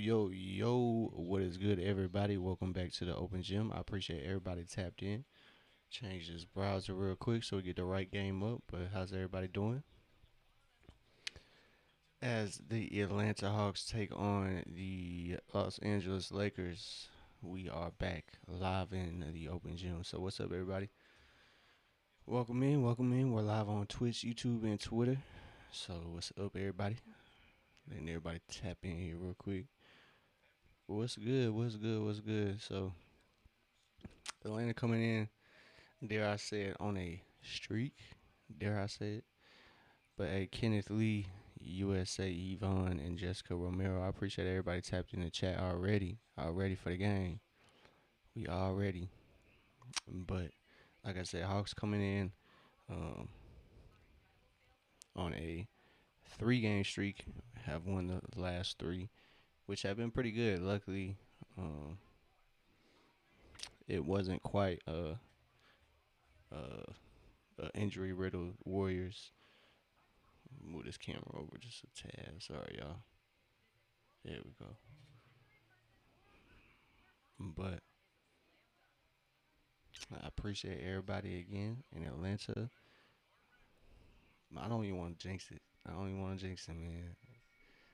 Yo, what is good, everybody? Welcome back to the Open Gym. I appreciate everybody tapped in. Change this browser real quick so we get the right game up. But how's everybody doing? As the Atlanta Hawks take on the Los Angeles Lakers, we are back live in the Open Gym. So, what's up, everybody? Welcome in. We're live on Twitch, YouTube, and Twitter. So, what's up, everybody? Letting everybody tap in here real quick. What's good? What's good? So, Atlanta coming in, dare I say it, on a streak, dare I say it. But hey, Kenneth Lee, USA, Yvonne, and Jessica Romero, I appreciate everybody tapped in the chat already. All ready for the game. We all ready. But like I said, Hawks coming in um, on a 3 game streak, have won the last three, which have been pretty good. Luckily, um, it wasn't quite a injury riddled Warriors. Move this camera over just a tad. Sorry, y'all. There we go. But I appreciate everybody again in Atlanta. I don't even want to jinx it. I don't even want to jinx it, man.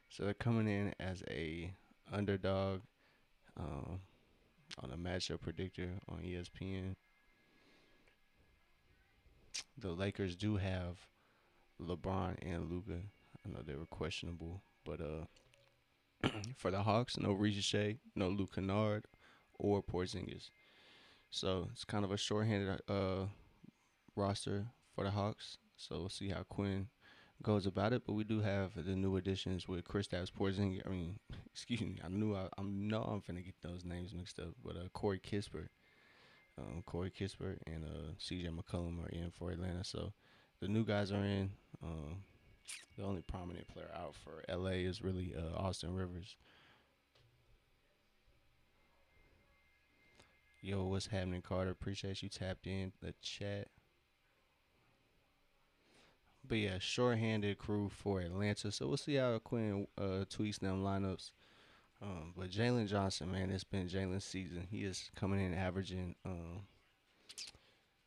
So they're coming in as a underdog um, on a matchup predictor on ESPN. The Lakers do have LeBron and Luka. I know they were questionable, but for the Hawks, no Ricochet, no Luke Kennard, or Porzingis. So it's kind of a shorthanded roster for the Hawks. So we'll see how Quinn goes about it. But we do have the new additions with Kristaps Porzingis. Excuse me. I know I'm finna get those names mixed up. But Corey Kispert and C.J. McCollum are in for Atlanta. So the new guys are in. The only prominent player out for LA is really Austin Rivers. Yo, what's happening, Carter? Appreciate you tapped in the chat. But yeah, short-handed crew for Atlanta. So we'll see how Quinn tweaks them lineups. But Jalen Johnson, man, it's been Jalen's season. He is coming in averaging,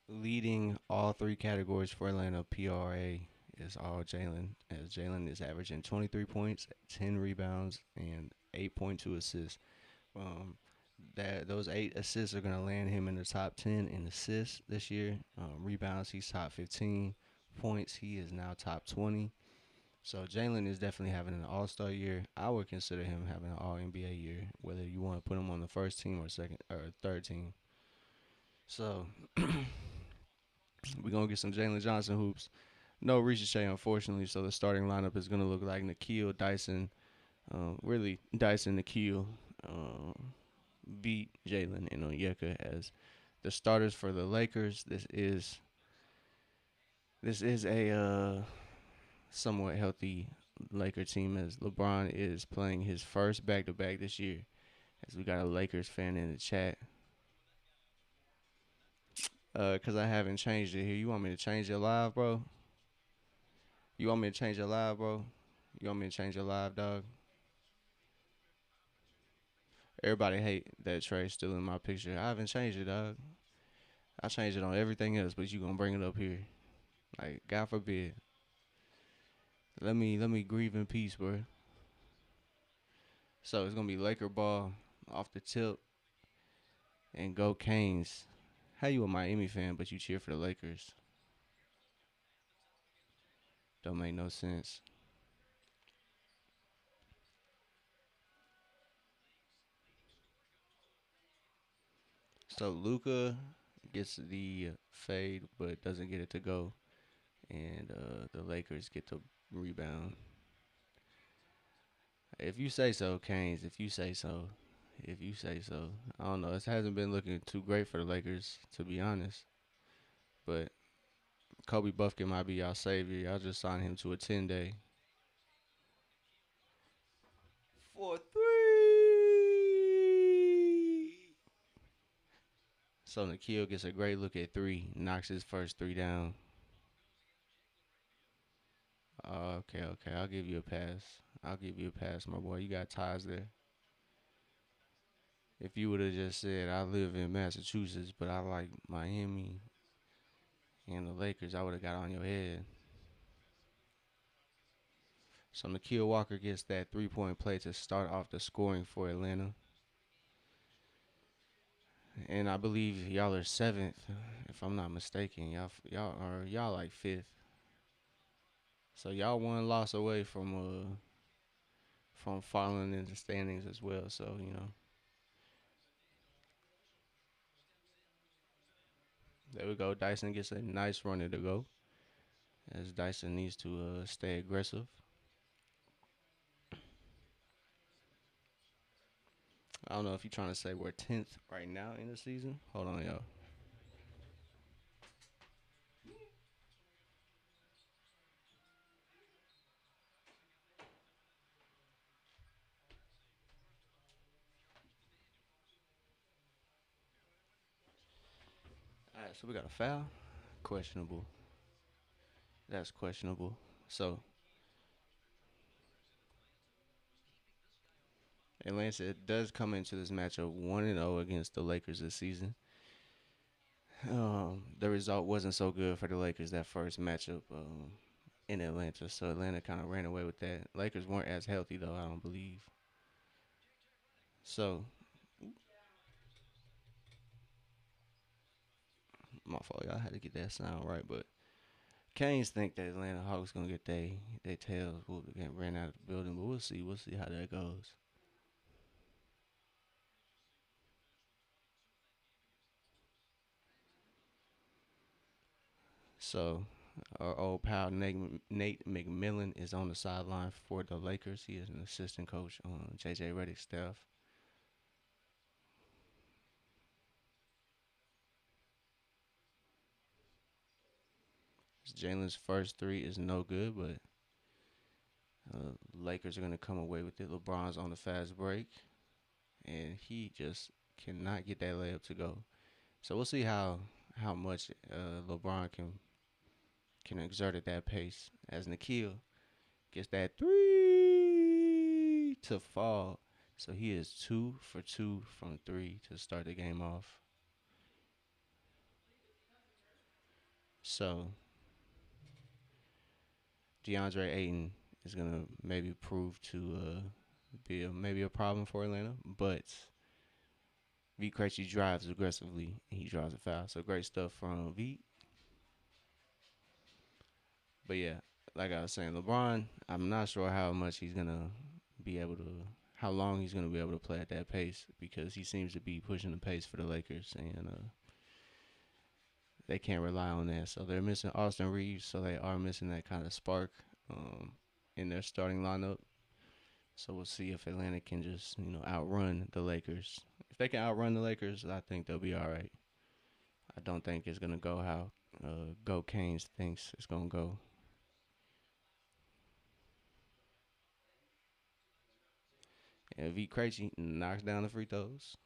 leading all three categories for Atlanta. PRA is all Jalen, as Jalen is averaging 23 points, 10 rebounds, and 8.2 assists. Um, that those 8 assists are going to land him in the top 10 in assists this year. Rebounds, he's top 15. Points, he is now top 20. So Jalen is definitely having an All-Star year. I would consider him having an All NBA year, whether you want to put him on the first team or second or third team. So we're gonna get some Jalen Johnson hoops. No Ricochet, unfortunately. So the starting lineup is gonna look like Nikhil, Dyson, really Dyson, Nikhil, beat Jalen and Onyeka as the starters for the Lakers. This is a somewhat healthy Laker team as LeBron is playing his first back-to-back this year. As we got a Lakers fan in the chat. Cause I haven't changed it here. You want me to change it live, bro? You want me to change it live, bro? You want me to change it live, dog? Everybody hate that Trey still in my picture. I haven't changed it, dog. I changed it on everything else, but you gonna bring it up here? Like, God forbid. Let me grieve in peace, bro. So it's gonna be Laker ball off the tip and go Canes. How you a Miami fan but you cheer for the Lakers? Don't make no sense. So Luca gets the fade but doesn't get it to go, and the Lakers get the rebound. If you say so, Canes. If you say so. If you say so. I don't know. It hasn't been looking too great for the Lakers, to be honest. But Kobe Buffkin might be y'all savior. Y'all just signed him to a 10-day. For three. So Nikhil gets a great look at three. Knocks his first three down. Okay. I'll give you a pass. My boy. You got ties there. If you would have just said I live in Massachusetts, but I like Miami and the Lakers, I would have got on your head. So Nikhil Walker gets that 3-point play to start off the scoring for Atlanta, and I believe y'all are seventh, if I'm not mistaken. Y'all like fifth. So y'all one loss away from falling in the standings as well. So there we go. Dyson gets a nice runner to go, as Dyson needs to stay aggressive. I don't know if you're trying to say we're 10th right now in the season. Hold on, y'all. All right, so we got a foul. Questionable. That's questionable. So Atlanta does come into this matchup 1-0 against the Lakers this season. The result wasn't so good for the Lakers that first matchup in Atlanta, so Atlanta kind of ran away with that. Lakers weren't as healthy though, I don't believe. So my fault, y'all had to get that sound right, but Canes think that Atlanta Hawks gonna get they tails whooped and get ran out of the building, but we'll see. We'll see how that goes. So our old pal Nate McMillan is on the sideline for the Lakers. He is an assistant coach on JJ Redick's staff. Jalen's first three is no good, but Lakers are gonna come away with it. LeBron's on the fast break, and he just cannot get that layup to go. So we'll see how much LeBron can exert at that pace as Nikhil gets that three to fall. So he is 2 for 2 from three to start the game off. So DeAndre Ayton is gonna maybe prove to be maybe a problem for Atlanta, but V Krejci drives aggressively and he draws a foul. So great stuff from V. But yeah, like I was saying, LeBron, I'm not sure how much he's gonna be able to, how long he's gonna be able to play at that pace because he seems to be pushing the pace for the Lakers, and they can't rely on that. So they're missing Austin Reeves, so they are missing that kind of spark um, in their starting lineup. So we'll see if Atlanta can just outrun the Lakers. If they can outrun the Lakers, I think they'll be all right. I don't think it's gonna go how Go Canes thinks it's gonna go. And V Krejci knocks down the free throws.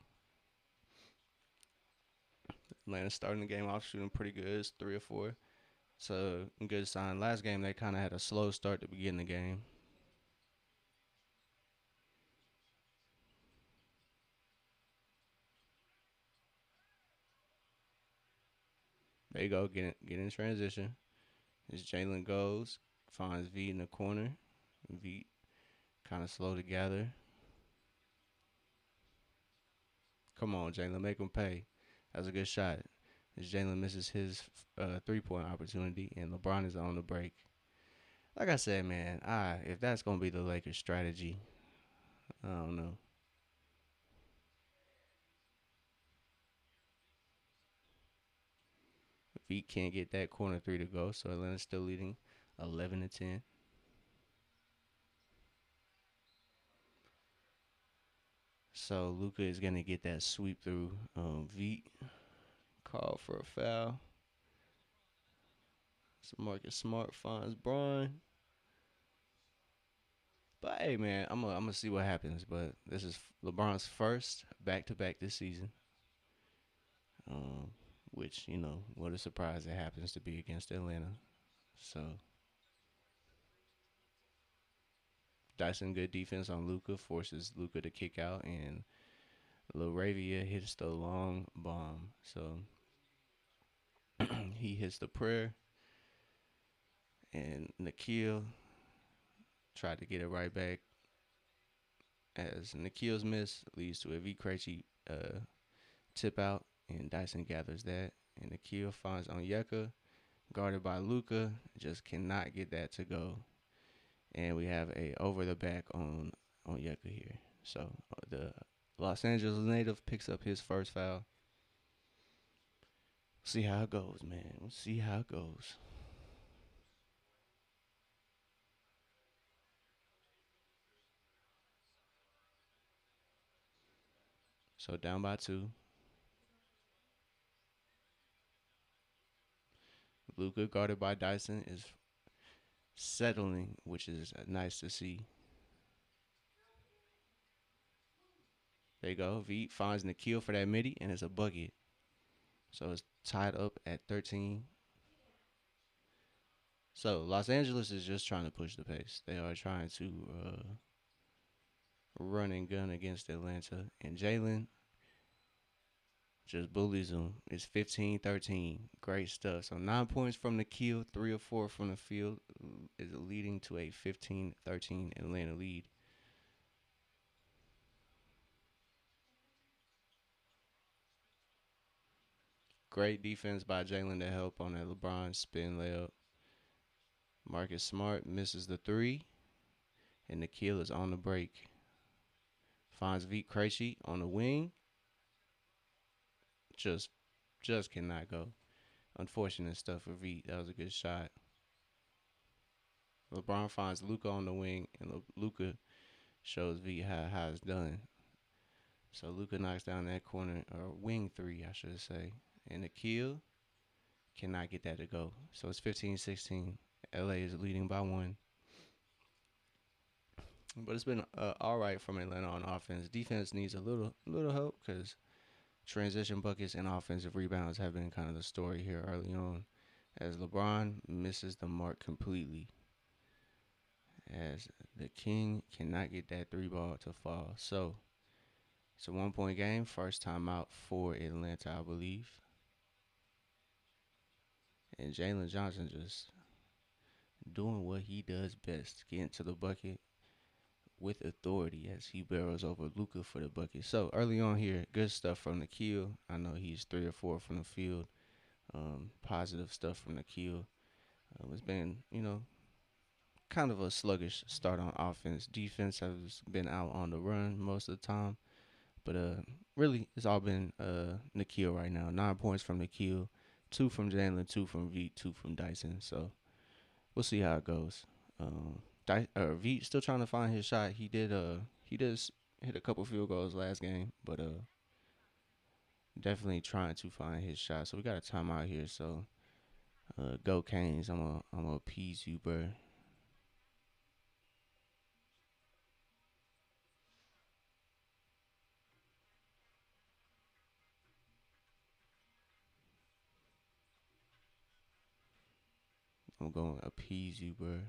Atlanta starting the game off shooting pretty good. It's 3 or 4. So a good sign. Last game they kind of had a slow start to begin the game. There you go. Get in transition. As Jalen goes, finds V in the corner. V kind of slow to gather. Come on, Jalen, make him pay. That's a good shot. As Jalen misses his 3-point opportunity, and LeBron is on the break. Like I said, man, if that's gonna be the Lakers' strategy, I don't know. V can't get that corner three to go, so Atlanta's still leading 11-10. So Luka is gonna get that sweep through V. Call for a foul. So Marcus Smart finds Braun. But hey, man, I'm gonna see what happens. But this is LeBron's first back-to-back this season. Um, which what a surprise it happens to be against Atlanta. So Dyson good defense on Luka forces Luka to kick out, and Laravia hits the long bomb. So he hits the prayer, and Nikhil tried to get it right back. As Nikhil's miss leads to a V Krejci tip out, and Dyson gathers that. And Nikhil finds Onyeka, guarded by Luca, just cannot get that to go. And we have a over the back on Onyeka here. So the Los Angeles native picks up his first foul. See how it goes, man. We'll see how it goes. So down by two. Luca, guarded by Dyson, is settling, which is nice to see. There you go. V finds Nikhil for that midi, and it's a bucket. So it's tied up at 13. So Los Angeles is just trying to push the pace. They are trying to run and gun against Atlanta. And Jalen just bullies them. It's 15-13. Great stuff. So 9 points from Nikhil, 3 or 4 from the field is leading to a 15-13 Atlanta lead. Great defense by Jalen to help on that LeBron spin layup. Marcus Smart misses the three, and Nikhil is on the break. Finds Vit Krejci on the wing. Just just cannot go. Unfortunate stuff for Vit. That was a good shot. LeBron finds Luca on the wing, and Luca shows Vit how it's done. So Luca knocks down that corner or wing three, I should say. And Nikhil cannot get that to go. So it's 15-16. LA is leading by one. But it's been all right from Atlanta on offense. Defense needs a little help because transition buckets and offensive rebounds have been kind of the story here early on. As LeBron misses the mark completely, as the King cannot get that three ball to fall. So it's a 1 point game. First time out for Atlanta, I believe. And Jalen Johnson just doing what he does best, getting to the bucket with authority as he barrels over Luca for the bucket. So early on here, good stuff from Nikhil. I know he's 3 or 4 from the field. Positive stuff from Nikhil. It's been, kind of a sluggish start on offense. Defense has been out on the run most of the time. But really, it's all been Nikhil right now. 9 points from Nikhil, 2 from Jalen, 2 from V, 2 from Dyson. So we'll see how it goes. V still trying to find his shot. He did hit a couple field goals last game, but definitely trying to find his shot. So we got a timeout here. So go Canes. I'm gonna appease you, bro. I'm gonna appease you, bro.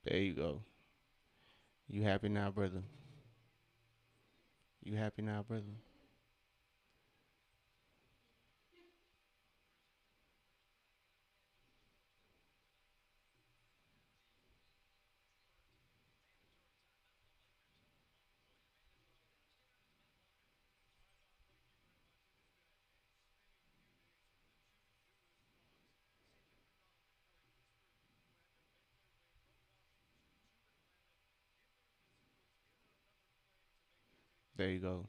There you go. You happy now, brother? You happy now, brother? There you go.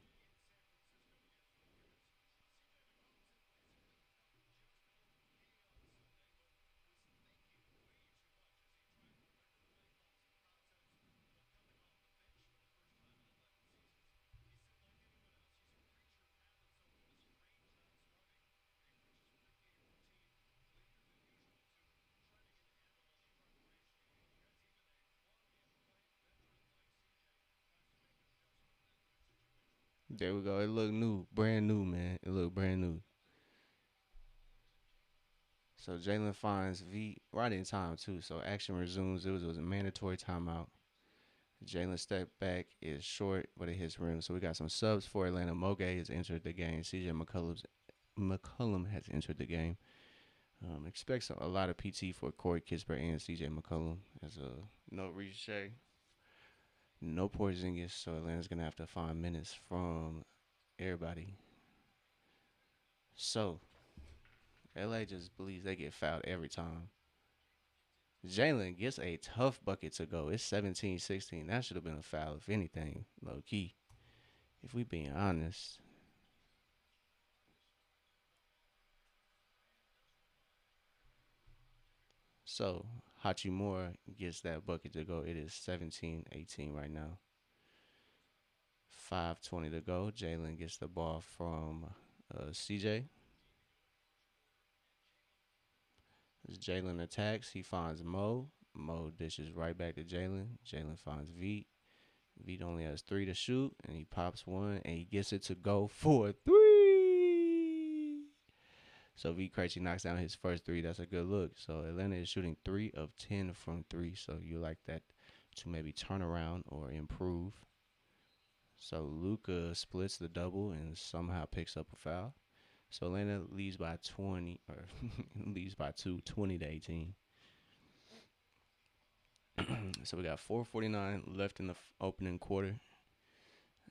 There we go. It looked new, brand new, man. It looked brand new. So Jalen finds V right in time too. So action resumes. It was a mandatory timeout. Jalen step back is short, but it hits rim. So we got some subs for Atlanta. Moge has entered the game. CJ McCollum has entered the game. Expects a lot of PT for Corey Kispert and CJ McCollum. As a no Riche, no Porzingis, so Atlanta's gonna have to find minutes from everybody. So LA just believes they get fouled every time. Jalen gets a tough bucket to go. It's 17-16. That should have been a foul, if anything, low key. If we being honest. So Hachimura gets that bucket to go. It is 17-18 right now. 5:20 to go. Jalen gets the ball from CJ. As Jalen attacks, he finds Mo. Mo dishes right back to Jalen. Jalen finds V. V only has three to shoot, and he pops one, and he gets it to go for three. So V Krejci knocks down his first three. That's a good look. So Atlanta is shooting 3 of 10 from three. So you like that to maybe turn around or improve. So Luca splits the double and somehow picks up a foul. So Atlanta leads by 20 or leads by 2, 20-18. So we got 4:49 left in the opening quarter.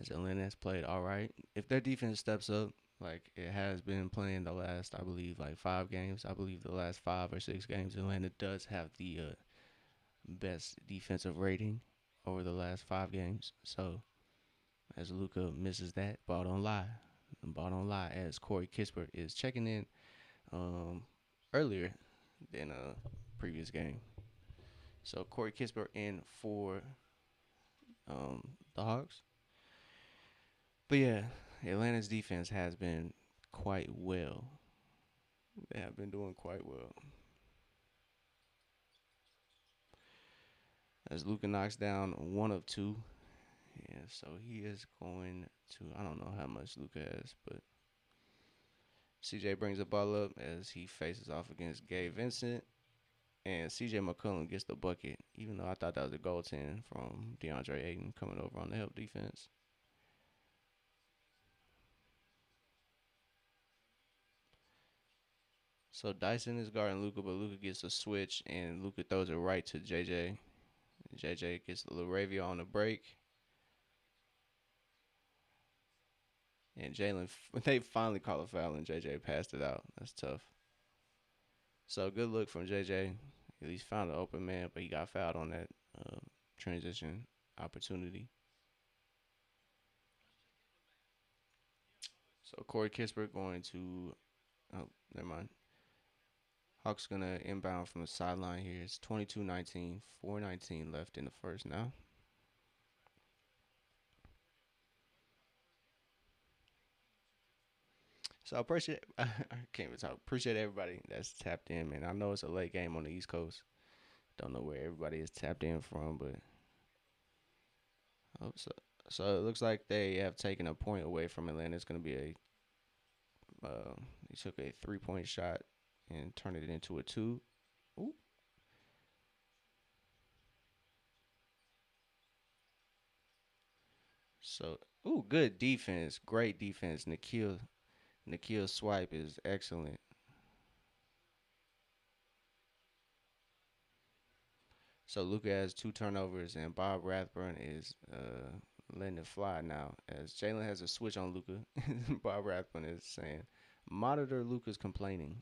As Atlanta has played all right. If their defense steps up, like it has been playing the last, I believe, like 5 games. I believe the last 5 or 6 games, Atlanta does have the best defensive rating over the last 5 games. So as Luca misses that, ball don't lie. Ball don't lie. As Corey Kispert is checking in earlier than a previous game. So Corey Kispert in for the Hawks. But yeah, Atlanta's defense has been quite well. They have been doing quite well. As Luka knocks down 1 of 2. Yeah, so he is going to. I don't know how much Luka has, but CJ brings the ball up as he faces off against Gabe Vincent. And CJ McCollum gets the bucket, even though I thought that was a goaltend from DeAndre Ayton coming over on the help defense. So Dyson is guarding Luka, but Luka gets a switch, and Luka throws it right to JJ. JJ gets the Laravia on the break, and Jalen. They finally call a foul, and JJ passed it out. That's tough. So good look from JJ. At least found an open man, but he got fouled on that transition opportunity. So Corey Kispert going to. Oh, never mind. Hawks gonna inbound from the sideline here. It's 22-19, 4:19 left in the first now. So I appreciate I can't even talk. Appreciate everybody that's tapped in, man. I know it's a late game on the East Coast. Don't know where everybody is tapped in from, but oh, so it looks like they have taken a point away from Atlanta. It's gonna be a he took a 3-point shot and turned it into a two. Ooh. So good defense, great defense. Nikhil swipe is excellent. So Luca has 2 turnovers, and Bob Rathburn is letting it fly now. As Jalen has a switch on Luca, Bob Rathburn is saying, "Monitor Luca's complaining."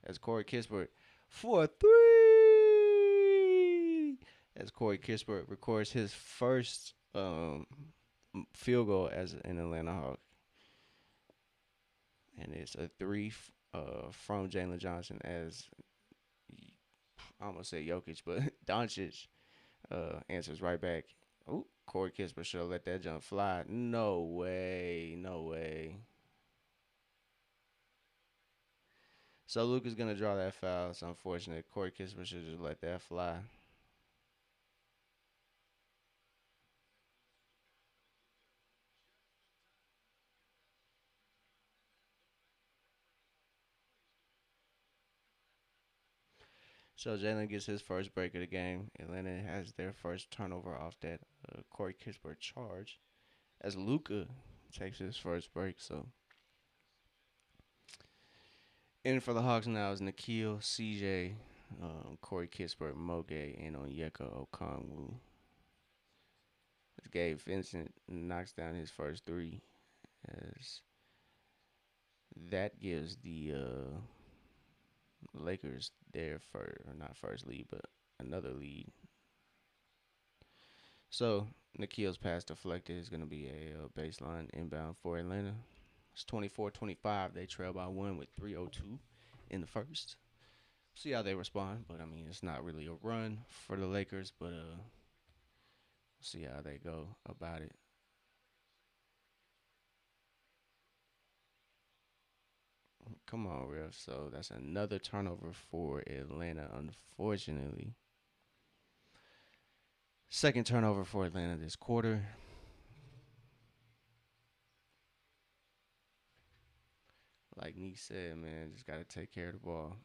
As Corey Kispert for three. As Corey Kispert records his first field goal as an Atlanta Hawk, and it's a three from Jalen Johnson as I almost say Jokic, but Doncic answers right back. Ooh, Corey Kispert should have let that jump fly. No way, no way. So Luka's gonna draw that foul. It's unfortunate. Corey Kispert should just let that fly. So Jalen gets his first break of the game. Atlanta has their first turnover off that Corey Kispert charge as Luka takes his first break. So in for the Hawks now is Nikhil, CJ, Corey Kispert, Moge, and Onyeka Okongwu. As Gabe Vincent knocks down his first three, as that gives the Lakers their first, or not first lead, but another lead. So Nikhil's pass deflected is going to be a baseline inbound for Atlanta. It's 24-25. They trail by one with 3:02 in the first. See how they respond, but I mean it's not really a run for the Lakers, but see how they go about it. Come on, ref. So that's another turnover for Atlanta, unfortunately. Second turnover for Atlanta this quarter. Like Neek said, man, just got to take care of the ball.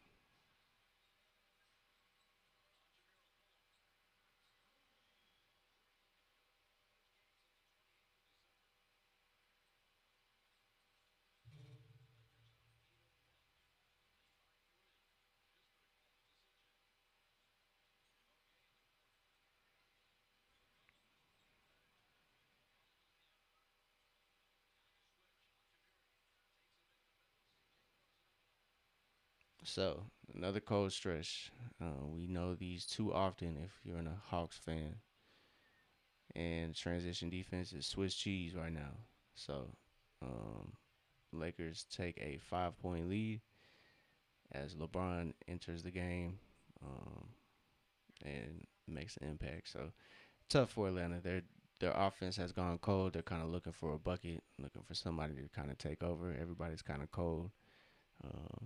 So another cold stretch. We know these too often if you're a Hawks fan. And transition defense is Swiss cheese right now. So um, Lakers take a 5 point lead as LeBron enters the game um, and makes an impact. So tough for Atlanta. Their offense has gone cold. They're kind of looking for a bucket, looking for somebody to kind of take over. Everybody's kind of cold. Uh,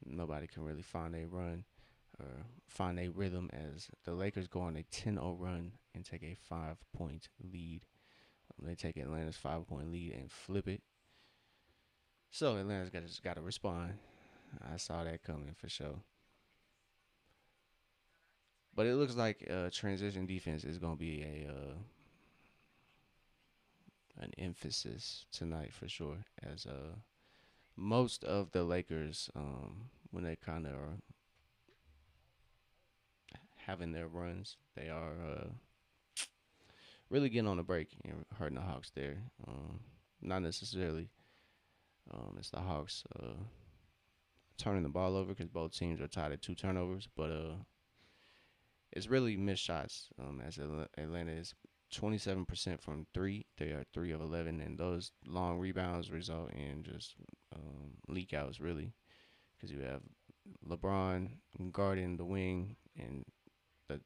Nobody can really find a run or find a rhythm as the Lakers go on a 10-0 run and take a 5 point lead. They take Atlanta's 5 point lead and flip it. So Atlanta's got to respond. I saw that coming for sure. But it looks like transition defense is going to be a an emphasis tonight for sure. As most of the Lakers, when they kind of are having their runs, they are really getting on the break and hurting the Hawks there. Not necessarily. It's the Hawks turning the ball over because both teams are tied at two turnovers, but it's really missed shots. As Atlanta is 27% from three, they are 3 of 11, and those long rebounds result in just leak outs really, because you have LeBron guarding the wing, and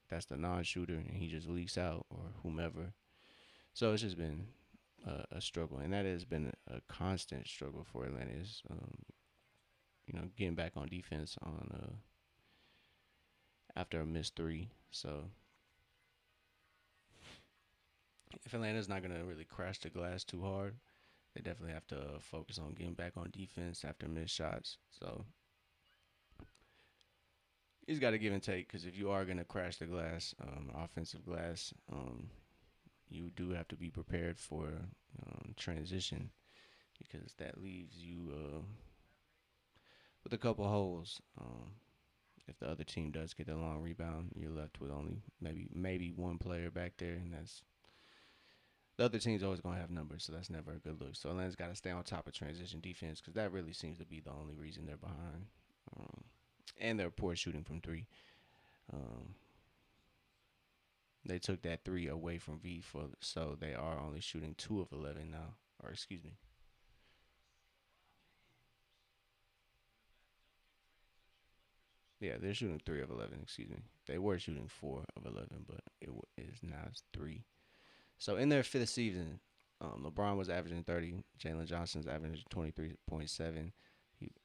that's the non-shooter, and he just leaks out or whomever. So it's just been a struggle, and that has been a constant struggle for Atlanta. Is getting back on defense on after a missed three. So if Atlanta's not gonna really crash the glass too hard, they definitely have to focus on getting back on defense after missed shots. So he's got to give and take because if you are gonna crash the glass, offensive glass, you do have to be prepared for transition because that leaves you with a couple holes. If the other team does get a long rebound, you're left with only maybe one player back there, and that's the other team's always gonna have numbers, so that's never a good look. So Atlanta's got to stay on top of transition defense because that really seems to be the only reason they're behind, and they're poor shooting from three. Um, They took that three away from V for so they are only shooting 2 of 11 now. Or excuse me. Yeah, they're shooting 3 of 11. Excuse me. They were shooting 4 of 11, but is now it's three. So in their fifth season, LeBron was averaging 30. Jalen Johnson's averaging 23.7.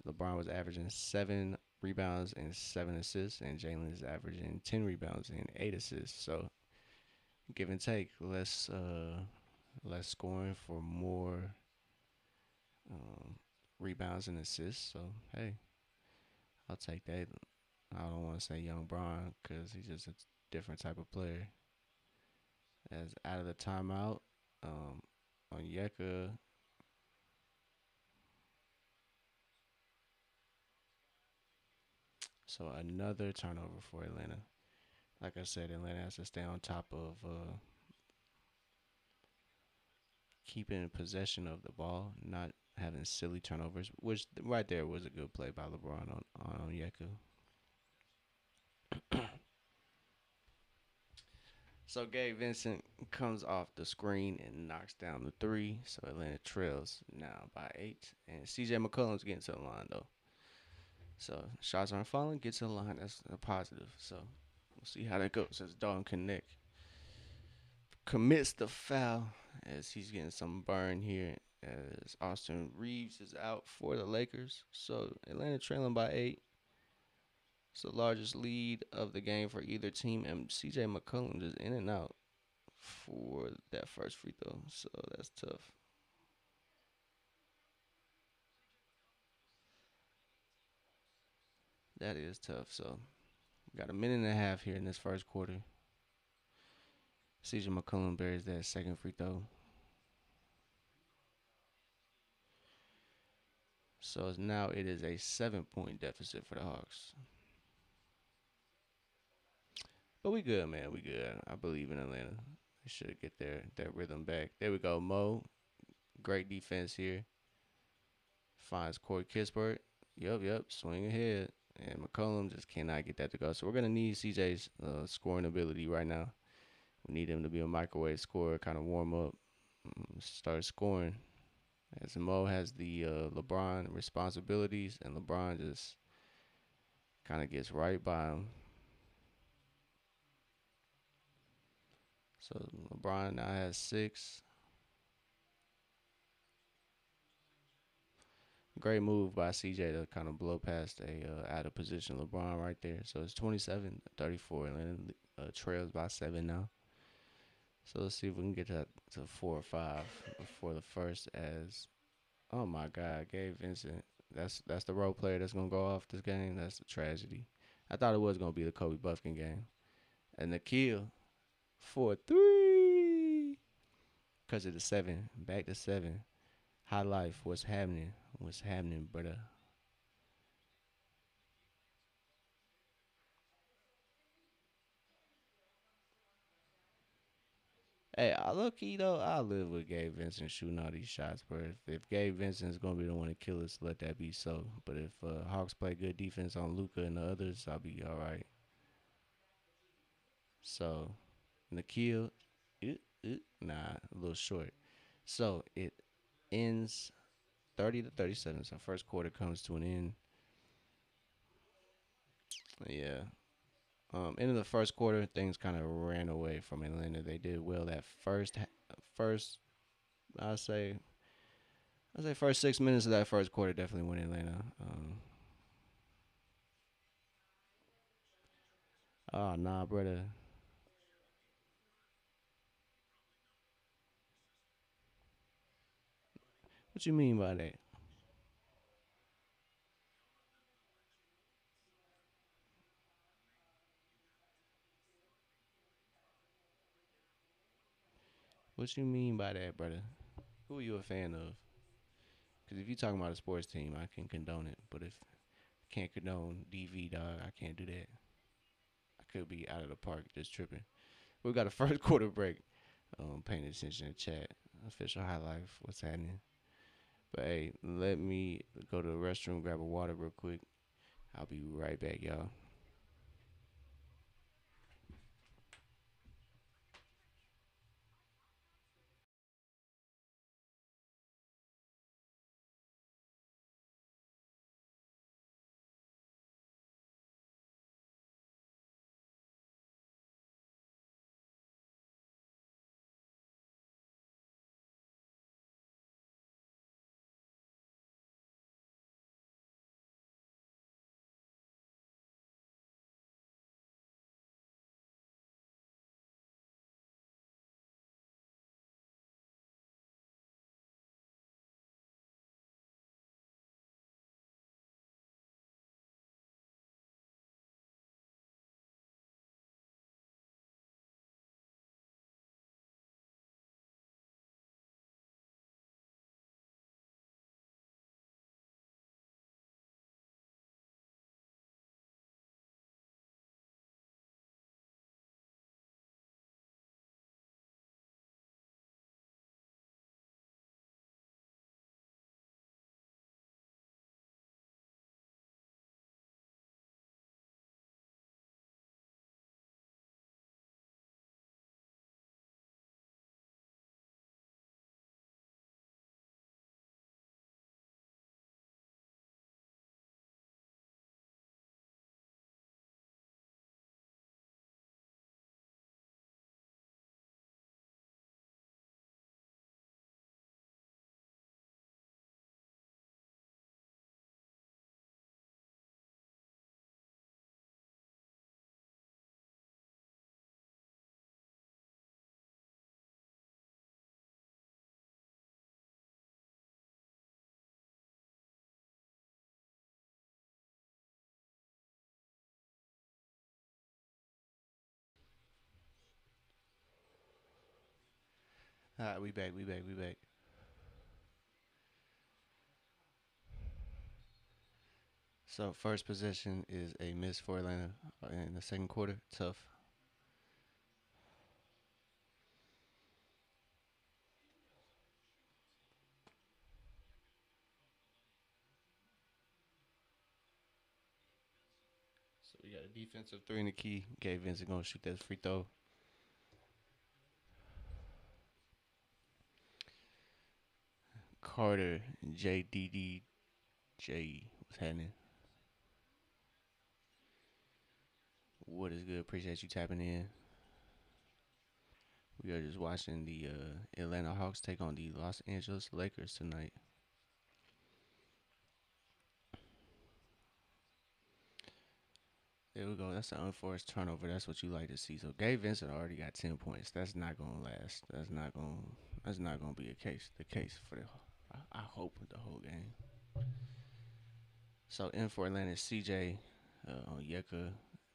LeBron was averaging 7 rebounds and 7 assists, and Jalen is averaging 10 rebounds and 8 assists. So give and take, less scoring for more um, rebounds and assists. So hey, I'll take that. I don't want to say young Bron because he's just a different type of player. As out of the timeout, um, on Yeka, so another turnover for Atlanta. Like I said, Atlanta has to stay on top of keeping possession of the ball, not having silly turnovers. Which right there was a good play by LeBron on Yeka. So Gabe Vincent comes off the screen and knocks down the three. So Atlanta trails now by 8. And CJ McCollum's getting to the line though. So shots aren't falling, gets to the line. That's a positive. So we'll see how that goes as Dalton Connect commits the foul as he's getting some burn here as Austin Reeves is out for the Lakers. So Atlanta trailing by 8. It's the largest lead of the game for either team, and CJ McCollum is in and out for that first free throw. So that's tough. That is tough. So we got a minute and a half here in this first quarter. CJ McCollum buries that second free throw. So now it is a 7 point deficit for the Hawks. But we good, man. We good. I believe in Atlanta. They should get their rhythm back. There we go. Mo, great defense here. Finds Corey Kispert. Yep. Swing ahead. And McCollum just cannot get that to go. So we're gonna need CJ's scoring ability right now. We need him to be a microwave scorer, kind of warm up, start scoring. As Mo has the LeBron responsibilities, and LeBron just kind of gets right by him. So LeBron now has 6. Great move by CJ to kind of blow past a out of position LeBron right there. So it's 27-34. Atlanta trails by 7 now. So let's see if we can get to 4 or 5 before the first. As oh my God, Gabe Vincent. That's the role player that's gonna go off this game. That's a tragedy. I thought it was gonna be the Kobe Buffkin game. And the kill for 3 because of the 7. Back to 7. High life. What's happening? What's happening, brother? Hey, I look key though. I live with Gabe Vincent shooting all these shots, bro. If Gabe Vincent's gonna be the one to kill us, let that be so. But if Hawks play good defense on Luca and the others, I'll be all right. So Nikhil, nah, a little short. So it ends 30-37. So first quarter comes to an end. Yeah. End of the first quarter, things kind of ran away from Atlanta. They did well that first. I say I say first 6 minutes of that first quarter definitely went Atlanta. Oh nah, brother. What you mean by that? What you mean by that, brother? Who are you a fan of? Because if you talking about a sports team, I can condone it. But if I can't condone DV, dog, I can't do that. I could be out of the park just tripping. We got a first quarter break. Paying attention to chat. Official highlight. What's happening? But hey, let me go to the restroom, grab a water real quick. I'll be right back, y'all. All right, we back, we back, we back. So first possession is a miss for Atlanta in the second quarter. Tough. So we got a defensive three in the key. Gabe Vincent gonna shoot that free throw. Carter JDDJ. What's happening? What is good? Appreciate you tapping in. We are just watching the Atlanta Hawks take on the Los Angeles Lakers tonight. There we go. That's an unforced turnover. That's what you like to see. So Gabe Vincent already got 10 points. That's not gonna last. That's not gonna. That's not gonna be a case. The case for the. I hope the whole game. So in for Atlanta, CJ, Onyeka,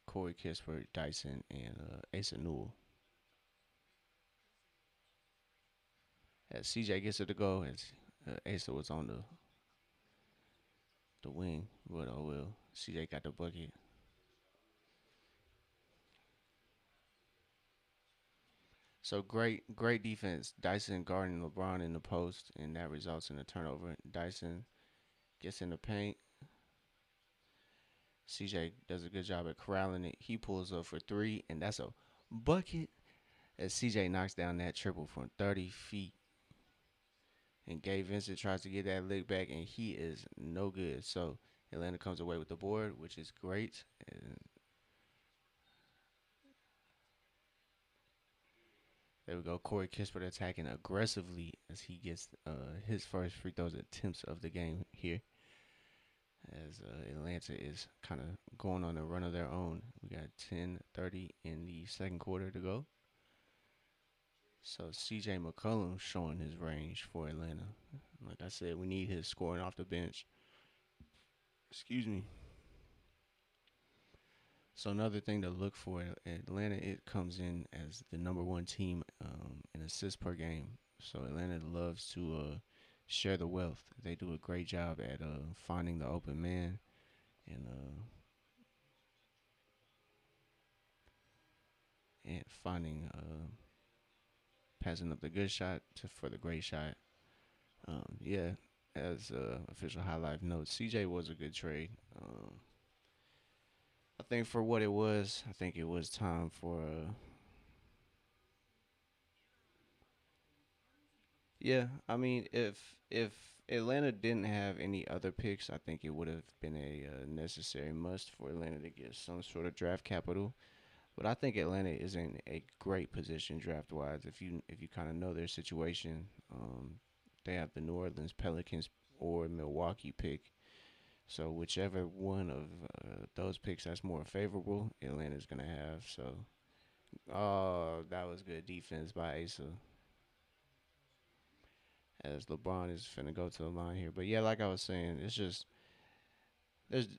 Corey Kispert, Dyson, and Asa Newell. As CJ gets it to go, as Asa was on the wing, but oh well. CJ got the bucket. So great defense. Dyson guarding LeBron in the post, and that results in a turnover. Dyson gets in the paint. CJ does a good job at corralling it. He pulls up for three, and that's a bucket as CJ knocks down that triple from 30 feet. And Gabe Vincent tries to get that lick back, and he is no good. So Atlanta comes away with the board, which is great. And there we go. Corey Kispert attacking aggressively as he gets his first free throws attempts of the game here. As Atlanta is kind of going on a run of their own. We got 10:30 in the second quarter to go. So CJ McCollum showing his range for Atlanta. Like I said, we need his scoring off the bench. Excuse me. So another thing to look for Atlanta, it comes in as the number one team in assists per game. So Atlanta loves to share the wealth. They do a great job at finding the open man and finding passing up the good shot for the great shot. Yeah, as official highlight notes, CJ was a good trade. I think for what it was, I think it was time for yeah, I mean, if Atlanta didn't have any other picks, I think it would have been a necessary must for Atlanta to get some sort of draft capital. But I think Atlanta is in a great position draft wise. If you kind of know their situation, they have the New Orleans Pelicans or Milwaukee pick. So whichever one of those picks that's more favorable, Atlanta's gonna have. So, oh, that was good defense by Asa as LeBron is finna go to the line here. But yeah, like I was saying, it's just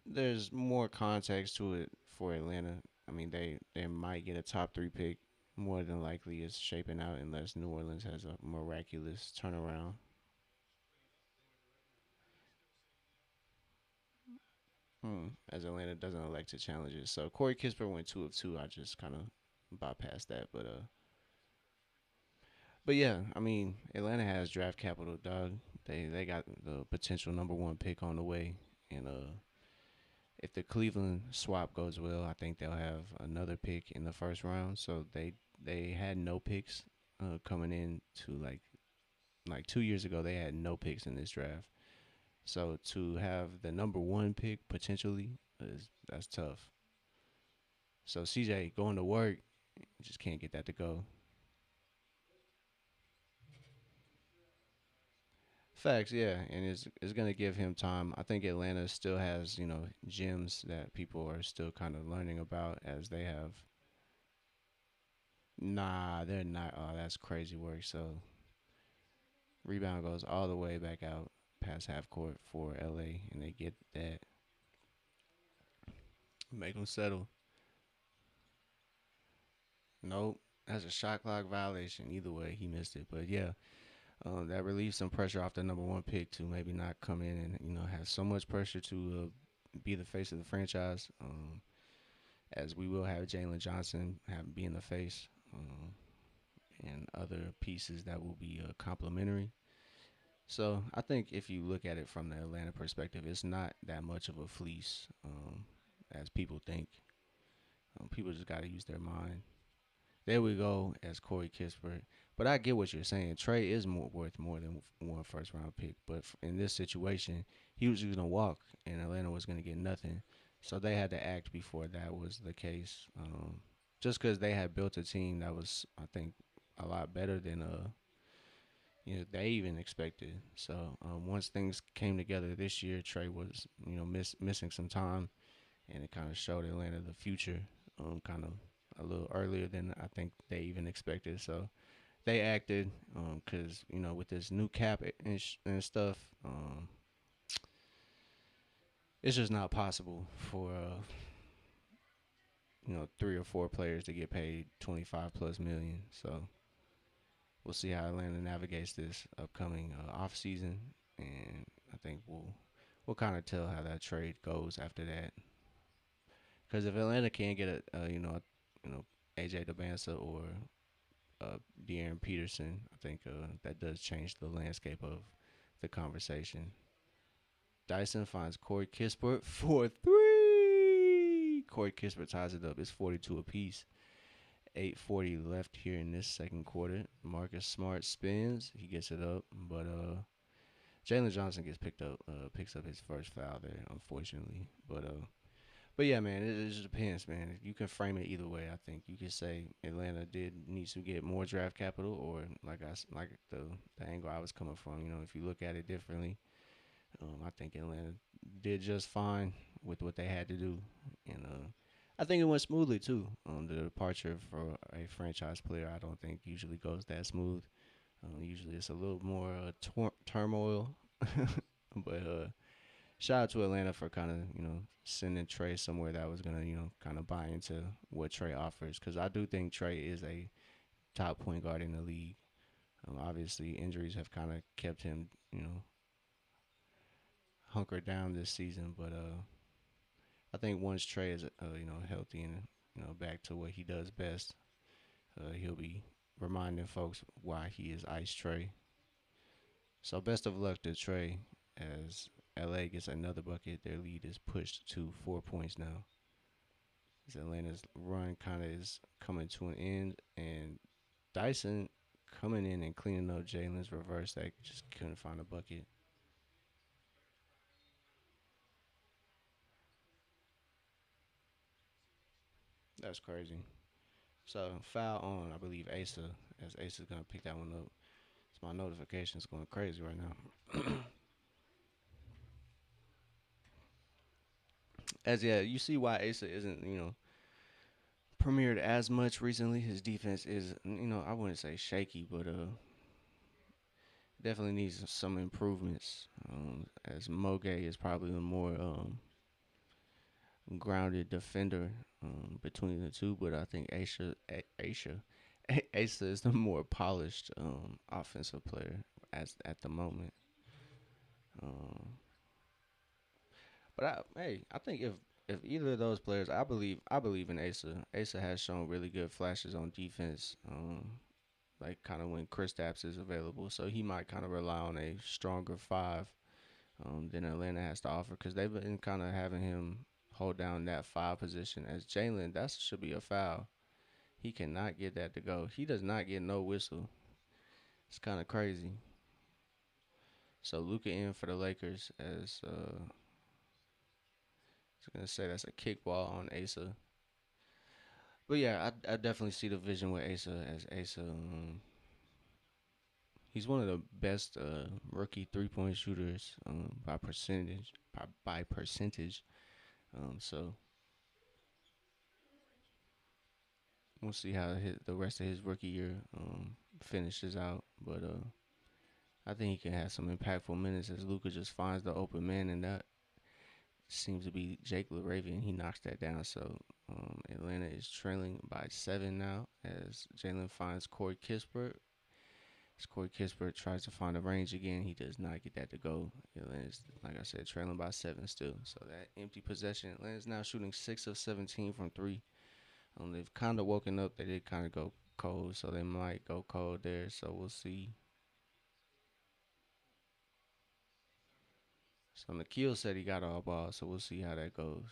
there's more context to it for Atlanta. I mean, they might get a top three pick. More than likely, it's shaping out unless New Orleans has a miraculous turnaround. As Atlanta doesn't elect to challenge it. So Corey Kispert went 2 of 2. I just kind of bypassed that, but yeah, I mean Atlanta has draft capital, dog. They got the potential number one pick on the way, and if the Cleveland swap goes well, I think they'll have another pick in the first round. So they had no picks coming in to like 2 years ago. They had no picks in this draft. So to have the number one pick potentially is that's tough. So CJ going to work, just can't get that to go. Facts, yeah, and it's gonna give him time. I think Atlanta still has gems that people are still kind of learning about as they have. Nah, they're not. Oh, that's crazy work. So rebound goes all the way back out past half court for LA, and they get that. Make them settle. Nope. That's a shot clock violation. Either way, he missed it. But yeah, that relieves some pressure off the number one pick to maybe not come in and have so much pressure to be the face of the franchise. As we will have Jalen Johnson being the face, and other pieces that will be complementary. So I think if you look at it from the Atlanta perspective, it's not that much of a fleece as people think. People just got to use their mind. There we go as Corey Kispert. But I get what you're saying. Trey is worth more than one first round pick. But in this situation, he was just going to walk, and Atlanta was going to get nothing. So they had to act before that was the case. Just because they had built a team that was, I think, a lot better than they even expected. So once things came together this year, Trey was missing some time, and it kind of showed Atlanta the future, kind of a little earlier than I think they even expected. So they acted because with this new cap and stuff, it's just not possible for three or four players to get paid 25 plus million. So we'll see how Atlanta navigates this upcoming off season, and I think we'll kind of tell how that trade goes after that. Because if Atlanta can't get AJ Debansa or De'Aaron Peterson, I think that does change the landscape of the conversation. Dyson finds Corey Kispert for three. Corey Kispert ties it up. It's 42 apiece. 8:40 left here in this second quarter. Marcus Smart spins. He gets it up, but Jalen Johnson picks up his first foul there, unfortunately. But yeah, man, it just depends, man. You can frame it either way. I think you could say Atlanta did need to get more draft capital, or like the angle I was coming from. If you look at it differently, I think Atlanta did just fine with what they had to do, and I think it went smoothly too. The departure for a franchise player, I don't think usually goes that smooth. Usually it's a little more turmoil, but shout out to Atlanta for kind of sending Trey somewhere that was gonna kind of buy into what Trey offers, because I do think Trey is a top point guard in the league. Obviously, injuries have kind of kept him hunkered down this season, but I think once Trey is healthy and back to what he does best, he'll be reminding folks why he is Ice Trey. So best of luck to Trey as LA gets another bucket. Their lead is pushed to 4 points now. As Atlanta's run kind of is coming to an end, and Dyson coming in and cleaning up Jalen's reverse that just couldn't find a bucket. That's crazy. So foul on, I believe Asa, as Asa's gonna pick that one up. So my notifications going crazy right now. As yeah, you see why Asa isn't premiered as much recently. His defense is I wouldn't say shaky, but definitely needs some improvements. As Moge is probably the more grounded defender between the two, but I think Asa is the more polished offensive player as at the moment. Um, I think if either of those players, I believe in Asa. Asa has shown really good flashes on defense. Like kind of when Kristaps is available, so he might kind of rely on a stronger five than Atlanta has to offer, because they've been kind of having him hold down that five position. As Jalen, that should be a foul. He cannot get that to go. He does not get no whistle. It's kind of crazy. So Luka in for the Lakers as I was gonna say that's a kickball on Asa. But yeah, I definitely see the vision with Asa, as Asa. He's one of the best rookie 3 point shooters by percentage. So we'll see how the rest of his rookie year finishes out. But I think he can have some impactful minutes as Luka just finds the open man, and that seems to be Jake LaRavia, and he knocks that down. So Atlanta is trailing by 7 now as Jalen finds Corey Kispert. As Corey Kispert tries to find the range again, he does not get that to go. Atlanta's, like I said, trailing by 7 still. So that empty possession, Atlanta's now shooting 6 of 17 from 3. They've kind of woken up. They did kind of go cold, so they might go cold there. So we'll see. So Nikhil said he got all ball, so we'll see how that goes.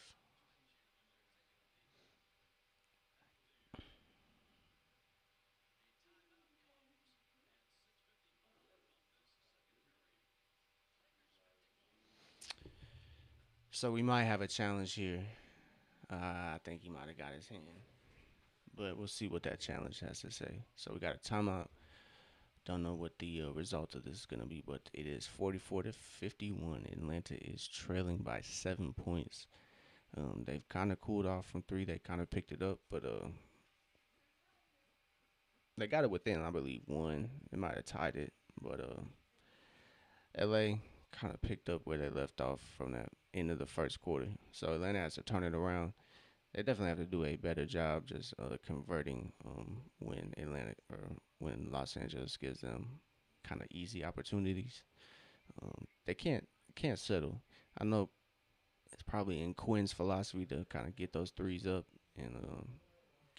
So we might have a challenge here. I think he might have got his hand, but we'll see what that challenge has to say. So we got a timeout. Don't know what the result of this is gonna be, but it is 44 to 51. Atlanta is trailing by 7 points. They've kind of cooled off from three. They kind of picked it up, but they got it within, I believe, one. They might have tied it, but LA kind of picked up where they left off from that end of the first quarter. So Atlanta has to turn it around. They definitely have to do a better job just converting when Atlanta or when Los Angeles gives them kind of easy opportunities. They can't settle. I know it's probably in Quinn's philosophy to kind of get those threes up and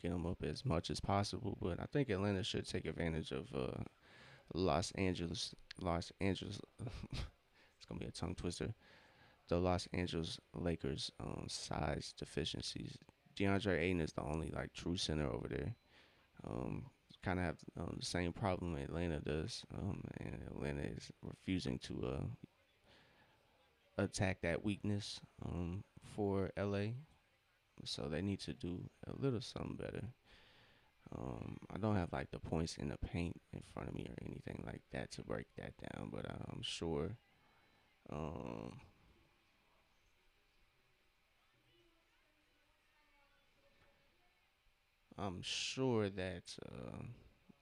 get them up as much as possible. But I think Atlanta should take advantage of Los Angeles. Los Angeles. It's gonna be a tongue twister. The Los Angeles Lakers size deficiencies. DeAndre Ayton is the only like true center over there. Um, kind of have the same problem Atlanta does, and Atlanta is refusing to attack that weakness for LA. So they need to do a little something better. I don't have like the points in the paint in front of me or anything like that to break that down, but I'm sure. Um, I'm sure that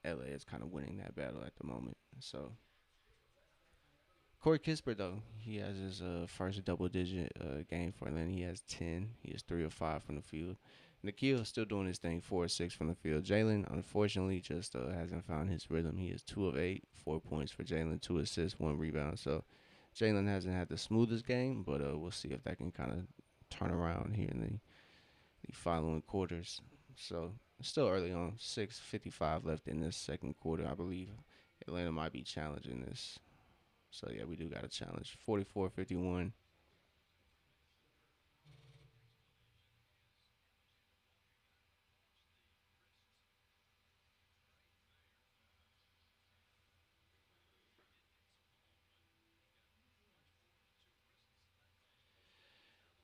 LA is kind of winning that battle at the moment. So Corey Kispert though, he has his first double-digit game for Atlanta. He has 10. He is 3 of 5 from the field. Nikhil still doing his thing, 4 of 6 from the field. Jalen unfortunately just hasn't found his rhythm. He is 2 of 8, 4 points for Jalen, 2 assists, 1 rebound. So Jalen hasn't had the smoothest game, but we'll see if that can kind of turn around here in the following quarters. So it's still early on. 6:55 left in this second quarter. I believe Atlanta might be challenging this. So yeah, we do got a challenge. 44-51.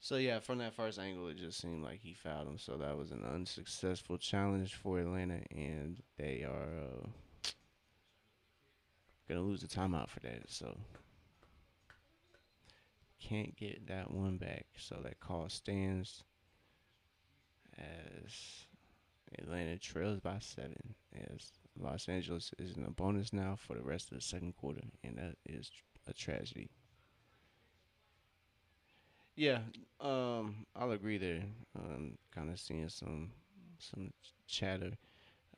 So yeah, from that first angle, it just seemed like he fouled him. So that was an unsuccessful challenge for Atlanta, and they are gonna lose the timeout for that. So can't get that one back. So that call stands as Atlanta trails by 7. As Los Angeles is in a bonus now for the rest of the second quarter, and that is a tragedy. Yeah, I'll agree there. Kind of seeing some chatter.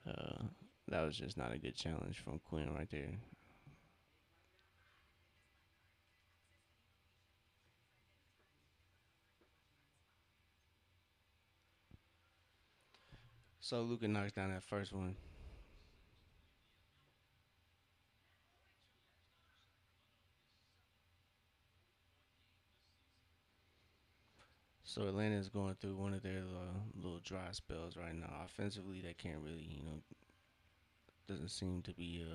Uh, that was just not a good challenge from Quinn right there. So Luka knocks down that first one. So Atlanta is going through one of their little dry spells right now. Offensively, they can't really, doesn't seem to be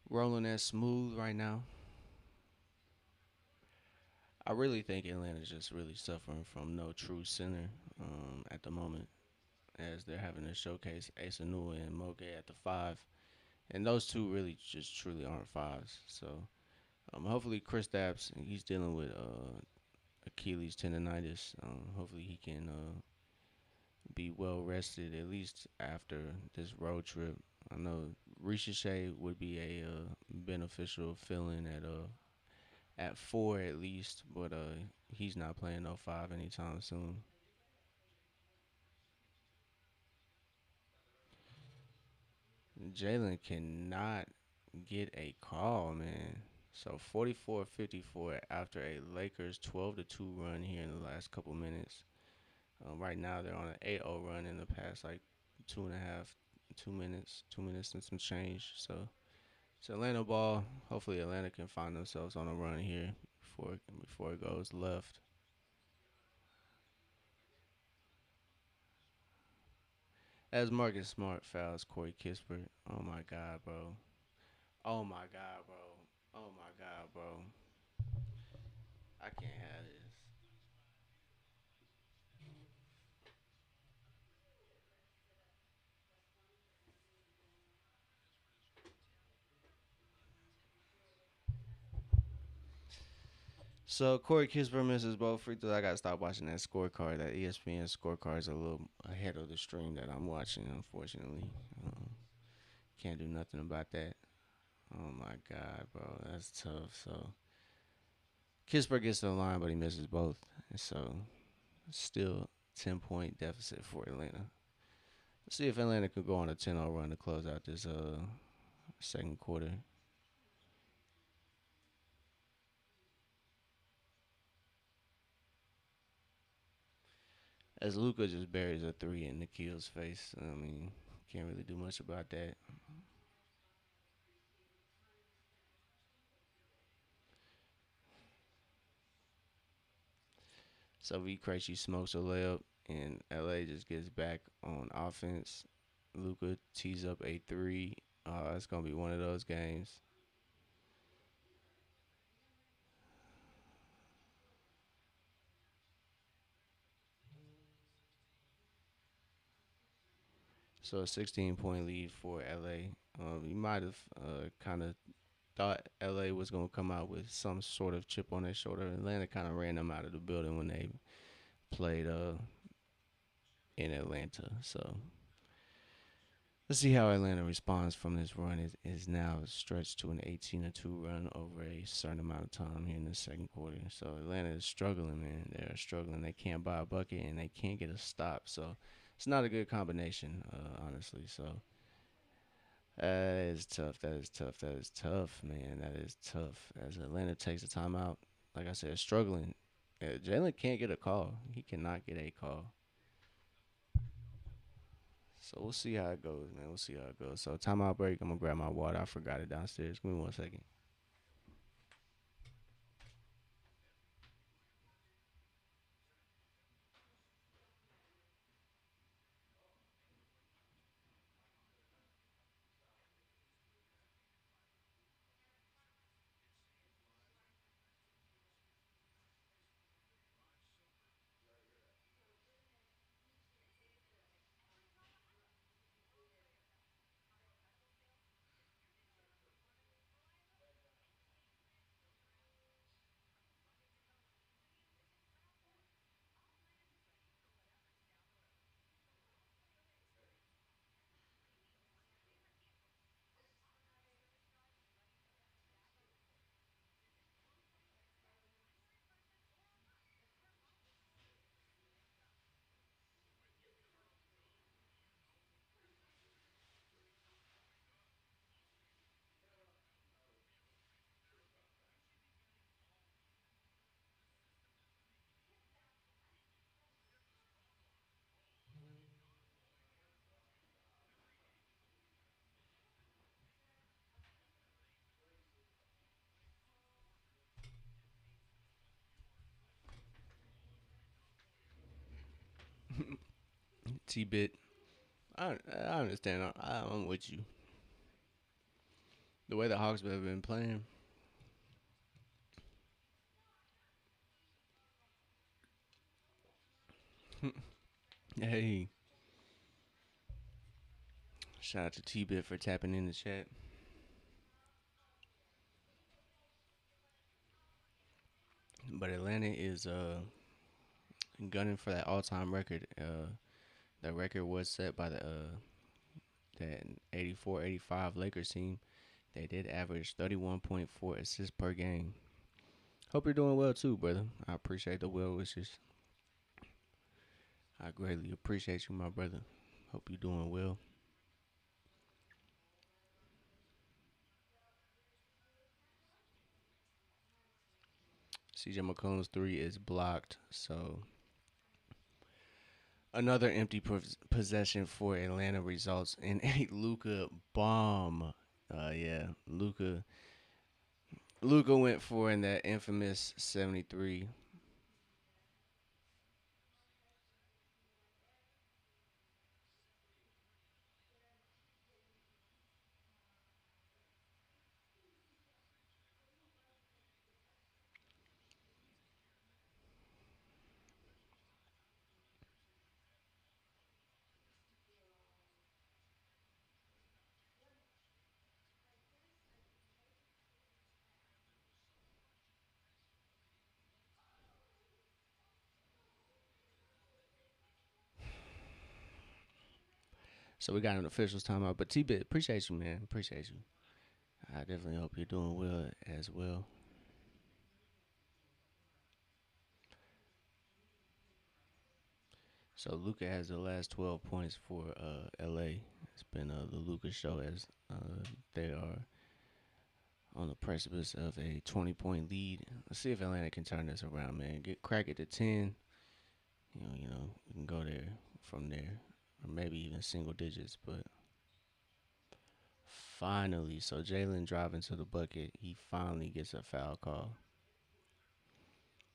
rolling as smooth right now. I really think Atlanta's just really suffering from no true center at the moment, as they're having to showcase Asa Nua and Moge at the 5. And those two really just truly aren't fives. So hopefully Chris Stapps, he's dealing with Achilles tendonitis. Hopefully he can be well rested at least after this road trip. I know Ricochet would be a beneficial feeling at 4 at least, but he's not playing no 5 anytime soon. Jalen cannot get a call, man. So 44-54 after a Lakers 12-2 run here in the last couple minutes. Right now they're on an 8-0 run in the past like two and a half, 2 minutes, 2 minutes and some change. So it's Atlanta ball. Hopefully Atlanta can find themselves on a run here before it goes left. As Marcus Smart fouls Corey Kispert. Oh my God, bro. Oh my God, bro. Oh my God, bro. I can't have this. So Corey Kispert misses both free throws. I gotta stop watching that scorecard. That ESPN scorecard is a little ahead of the stream that I'm watching. Unfortunately, um, can't do nothing about that. Oh my God, bro, that's tough. So Kispert gets to the line, but he misses both. And so still 10-point deficit for Atlanta. Let's see if Atlanta could go on a 10-0 run to close out this second quarter. As Luca just buries a three in Nikhil's face. I mean, can't really do much about that. So V Krejci smokes a layup, and LA just gets back on offense. Luca tees up a three. It's gonna be one of those games. So a 16-point lead for LA. You might have kind of thought LA was gonna come out with some sort of chip on their shoulder. Atlanta kind of ran them out of the building when they played in Atlanta. So let's see how Atlanta responds from this run. It is now stretched to an 18-2 run over a certain amount of time here in the second quarter. So Atlanta is struggling, man. They're struggling. They can't buy a bucket and they can't get a stop. So it's not a good combination, honestly. So that is tough. That is tough. That is tough, man. That is tough. As Atlanta takes a timeout, like I said, struggling. Jalen can't get a call. He cannot get a call. So we'll see how it goes, man. We'll see how it goes. So timeout break. I'm gonna grab my water. I forgot it downstairs. Give me 1 second. T-bit. I understand. I'm with you. The way the Hawks have been playing. Hey, shout out to T-bit for tapping in the chat. But Atlanta is gunning for that all-time record. That record was set by the that 84-85 Lakers team. They did average 31.4 assists per game. Hope you're doing well too, brother. I appreciate the well wishes. I greatly appreciate you, my brother. Hope you're doing well. CJ McCollum's three is blocked. So another empty possession for Atlanta results in a Luca bomb. Yeah, Luca went for in that infamous 73. So we got an officials timeout. But T-Bit, appreciate you, man. Appreciate you. I definitely hope you're doing well as well. So Luca has the last 12 points for LA. It's been the Luca show as they are on the precipice of a 20-point lead. Let's see if Atlanta can turn this around, man. Get crack it to 10. We can go there from there, or maybe even single digits. But finally, so Jalen driving to the bucket, he finally gets a foul call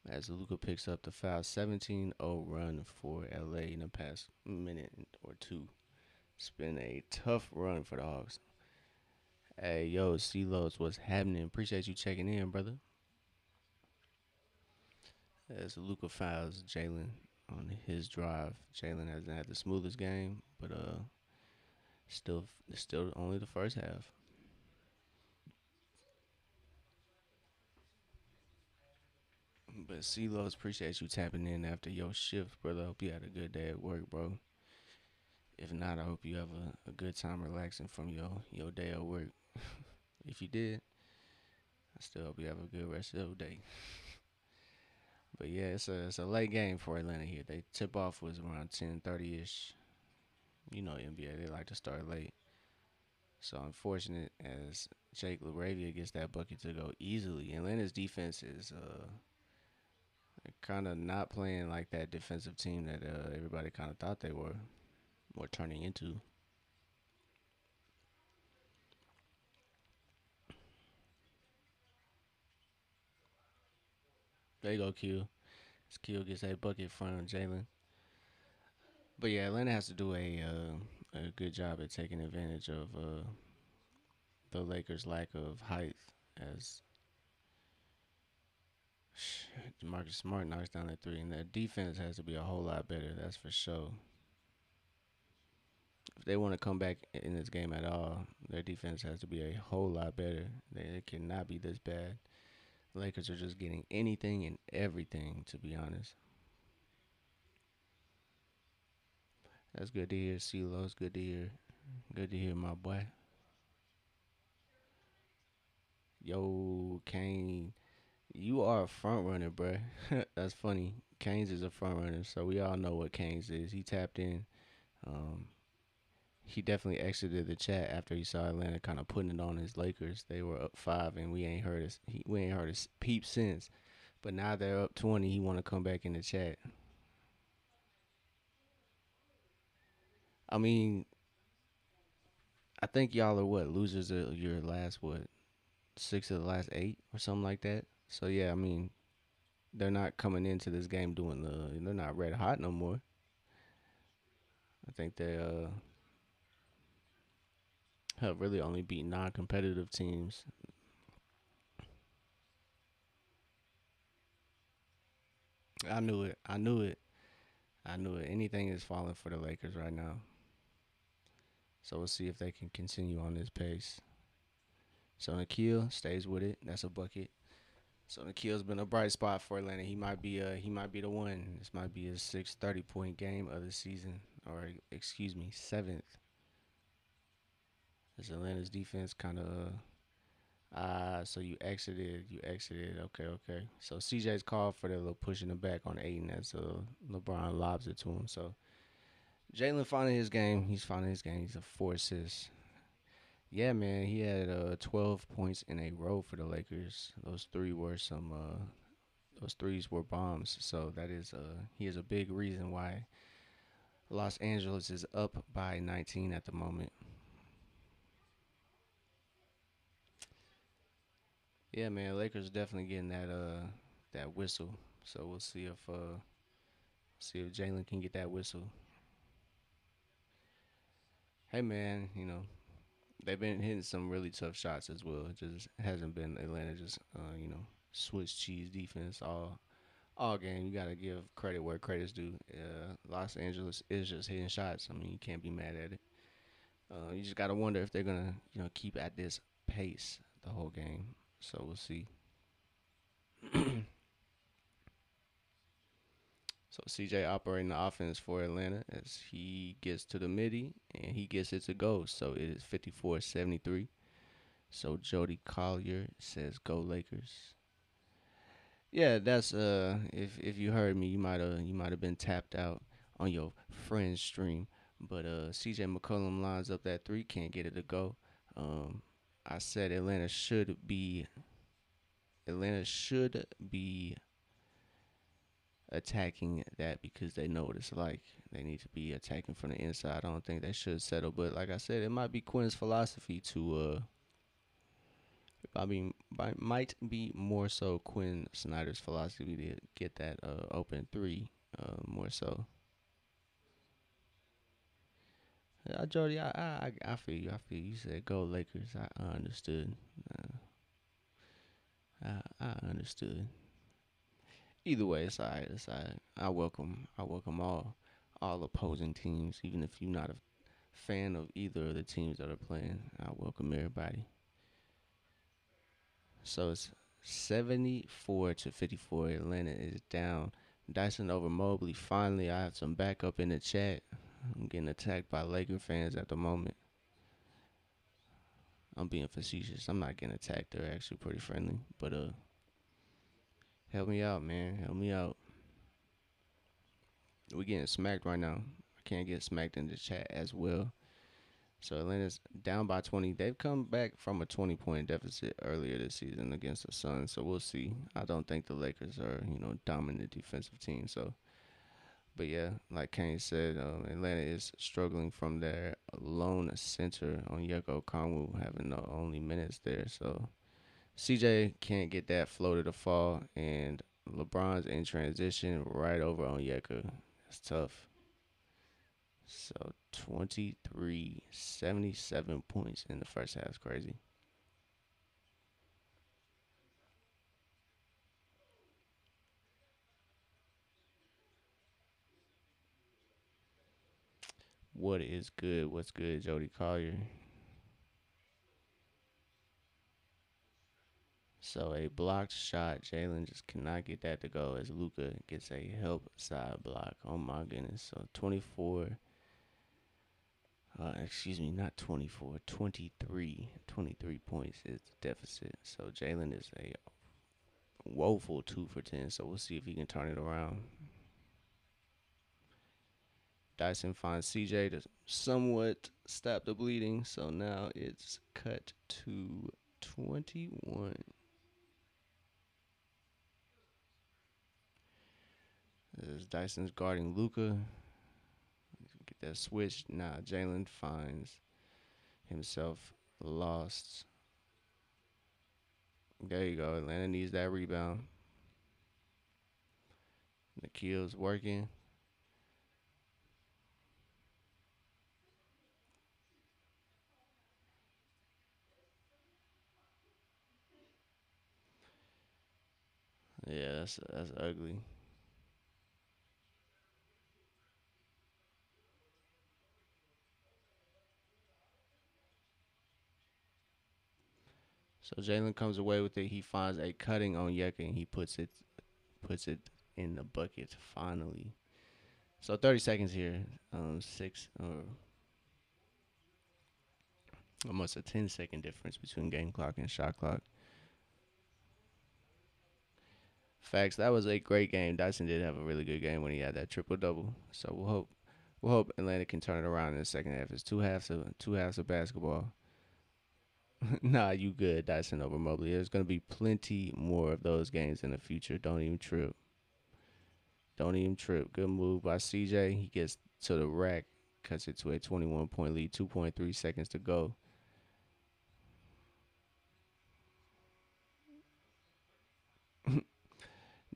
as Luca picks up the foul. 17-0 run for LA in the past minute or two. It's been a tough run for the Hawks. Hey, yo, C-Los, what's happening? Appreciate you checking in, brother. As Luca fouls Jalen on his drive. Jalen hasn't had the smoothest game, but still only the first half. But C-Los, appreciate you tapping in after your shift, brother. Hope you had a good day at work, bro. If not, I hope you have a good time relaxing from your day at work. If you did, I still hope you have a good rest of your day. But yeah, it's a late game for Atlanta here. They tip off was around 10:30 ish. You know NBA, they like to start late. So unfortunate as Jake LaRavia gets that bucket to go easily. Atlanta's defense is kind of not playing like that defensive team that everybody kind of thought they were turning into. There you go, Q. As Q gets that bucket from Jalen. But yeah, Atlanta has to do a good job at taking advantage of the Lakers' lack of height as Marcus Smart knocks down that three, and that defense has to be a whole lot better. That's for sure. If they want to come back in this game at all, their defense has to be a whole lot better. They cannot be this bad. The Lakers are just getting anything and everything, to be honest. That's good to hear, CeeLo. It's good to hear. Good to hear, my boy. Yo, Kane, you are a front runner, bruh. That's funny. Canes is a front runner, so we all know what Canes is. He tapped in. Um, he definitely exited the chat after he saw Atlanta kind of putting it on his Lakers. They were up 5, and we ain't heard his peep since. But now they're up 20. He want to come back in the chat. I mean, I think y'all are what losers of your last what 6 of the last 8 or something like that. So yeah, I mean they're not coming into this game doing they're not red hot no more. I think they have really only beat non-competitive teams. I knew it. I knew it. I knew it. Anything is falling for the Lakers right now. So we'll see if they can continue on this pace. So Nikhil stays with it. That's a bucket. So Nikhil's been a bright spot for Atlanta. He might be the one. This might be his 6 30-point game of the season, or excuse me, seventh. As Atlanta's defense kind of so you exited. Okay, okay. So CJ's called for the little pushing the back on Aiden as LeBron lobs it to him. So Jalen finding his game. He's finding his game. He's a 4 assists. Yeah, man. He had 12 points in a row for the Lakers. Those Those threes were bombs. So that is he is a big reason why Los Angeles is up by 19 at the moment. Yeah, man, Lakers definitely getting that whistle. So we'll see if Jalen can get that whistle. Hey man, they've been hitting some really tough shots as well. It just hasn't been Atlanta just Swiss cheese defense all game. You gotta give credit where credit's due. Los Angeles is just hitting shots. I mean, you can't be mad at it. You just gotta wonder if they're gonna keep at this pace the whole game. So we'll see. So CJ operating the offense for Atlanta as he gets to the midi and he gets it to go. So it is 54-73. So Jody Collier says go Lakers. Yeah, that's if you heard me, you might have been tapped out on your friend's stream. But CJ McCollum lines up that three, can't get it to go. Um I said Atlanta should be attacking that because they know what it's like. They need to be attacking from the inside. I don't think they should settle. But like I said, it might be Quinn's philosophy to I mean, might be more so Quinn Snyder's philosophy to get that open three more so. Jody, I feel you. I feel you. You said go Lakers. I understood. I understood. Either way, it's alright. It's alright. I welcome all opposing teams, even if you're not a fan of either of the teams that are playing. I welcome everybody. So it's 74-54. Atlanta is down. Dyson over Mobley. Finally, I have some backup in the chat. I'm getting attacked by Laker fans at the moment. I'm being facetious. I'm not getting attacked. They're actually pretty friendly. But help me out, man. Help me out. We getting smacked right now. I can't get smacked in the chat as well. So Atlanta's down by 20. They've come back from a 20-point deficit earlier this season against the Suns. So we'll see. I don't think the Lakers are, dominant defensive team. So, but yeah, like Kane said, Atlanta is struggling from their lone center on Yeko Konwu having the only minutes there. So CJ can't get that floater to fall, and LeBron's in transition right over on Yeka. That's tough. So 23, 77 points in the first half is crazy. What is good? What's good, Jody Collier? So a blocked shot. Jalen just cannot get that to go as Luca gets a help side block. Oh my goodness. So 24. Excuse me, not 24. 23. 23 points is the deficit. So Jalen is a woeful 2 for 10. So we'll see if he can turn it around. Dyson finds CJ to somewhat stop the bleeding. So now it's cut to 21. As Dyson's guarding Luca. Get that switch. Nah, Jalen finds himself lost. There you go. Atlanta needs that rebound. Nikhil's working. Yeah, that's ugly. So Jalen comes away with it. He finds a cutting on Yeka and he puts it in the bucket finally. So 30 seconds here. Six or almost a 10-second difference between game clock and shot clock. Facts. That was a great game. Dyson did have a really good game when he had that triple double. So we'll hope Atlanta can turn it around in the second half. It's two halves of basketball. Nah, you good, Dyson over Mobley. There's gonna be plenty more of those games in the future. Don't even trip. Don't even trip. Good move by CJ. He gets to the rack, cuts it to a 21 point lead. 2.3 seconds to go.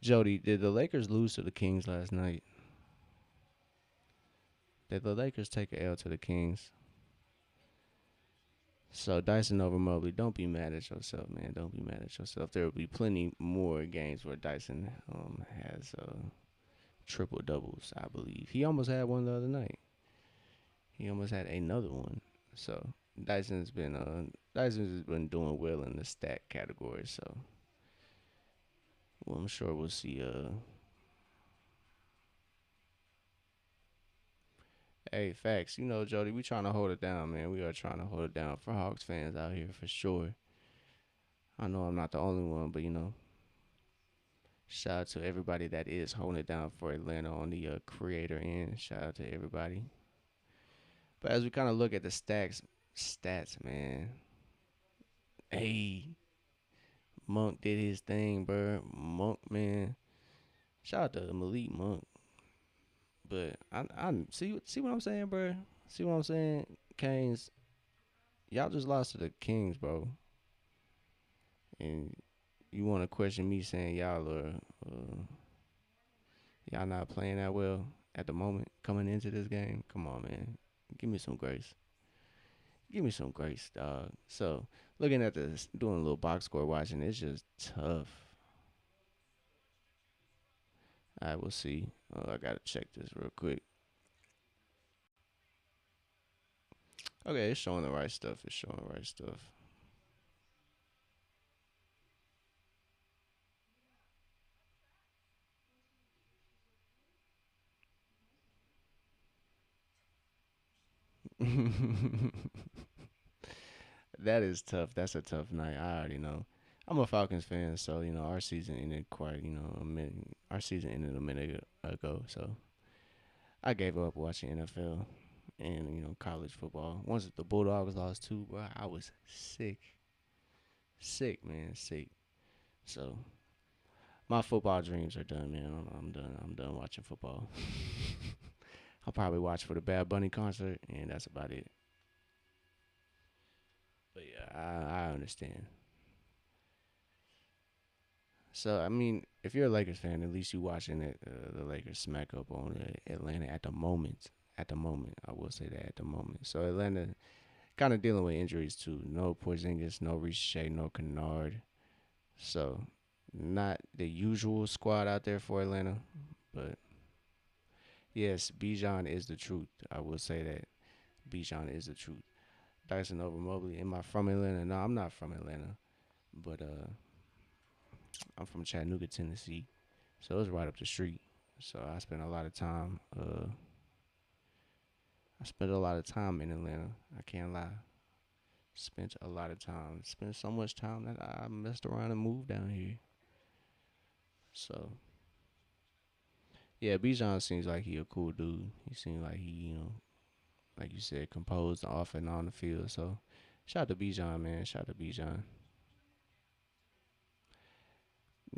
Jody, did the Lakers lose to the Kings last night? Did the Lakers take a L to the Kings? So Dyson over Mobley, don't be mad at yourself, man. Don't be mad at yourself. There will be plenty more games where Dyson has triple doubles. I believe he almost had one the other night. He almost had another one. So Dyson's been doing well in the stat category. So well, I'm sure we'll see. Hey, facts. You know, Jody, we trying to hold it down, man. We are trying to hold it down for Hawks fans out here for sure. I know I'm not the only one, but shout out to everybody that is holding it down for Atlanta on the creator end. Shout out to everybody. But as we kind of look at the stats, man. Hey, Monk did his thing, bro. Monk, man. Shout out to Malik Monk. But I see what I'm saying, bro. See what I'm saying, Canes. Y'all just lost to the Kings, bro. And you want to question me saying y'all not playing that well at the moment coming into this game? Come on, man. Give me some grace. Give me some grace, dog. So looking at this, doing a little box score watching, it's just tough. I will see. I gotta check this real quick. Okay, it's showing the right stuff. It's showing the right stuff. That is tough. That's a tough night. I already know. I'm a Falcons fan, so our season ended quite a minute. Our season ended a minute ago, so I gave up watching NFL and college football. Once the Bulldogs lost too, bro, I was sick, sick, man, sick. So my football dreams are done, man. I'm done. I'm done watching football. I'll probably watch for the Bad Bunny concert, and that's about it. But yeah, I understand. So I mean, if you're a Lakers fan, at least you watching the Lakers smack up on Atlanta at the moment. At the moment, I will say that at the moment. So Atlanta kind of dealing with injuries too. No Porzingis, no Riche, no Kennard. So not the usual squad out there for Atlanta, but yes, Bijan is the truth. I will say that Bijan is the truth. Dyson over Mobley. Am I from Atlanta? No, I'm not from Atlanta, but I'm from Chattanooga, Tennessee. So it's right up the street. So I spent a lot of time. I spent a lot of time in Atlanta. I can't lie. Spent a lot of time. Spent so much time that I messed around and moved down here. So yeah, Bijan seems like he a cool dude. He seems like he, like you said, composed off and on the field. So shout out to Bijan, man. Shout out to Bijan.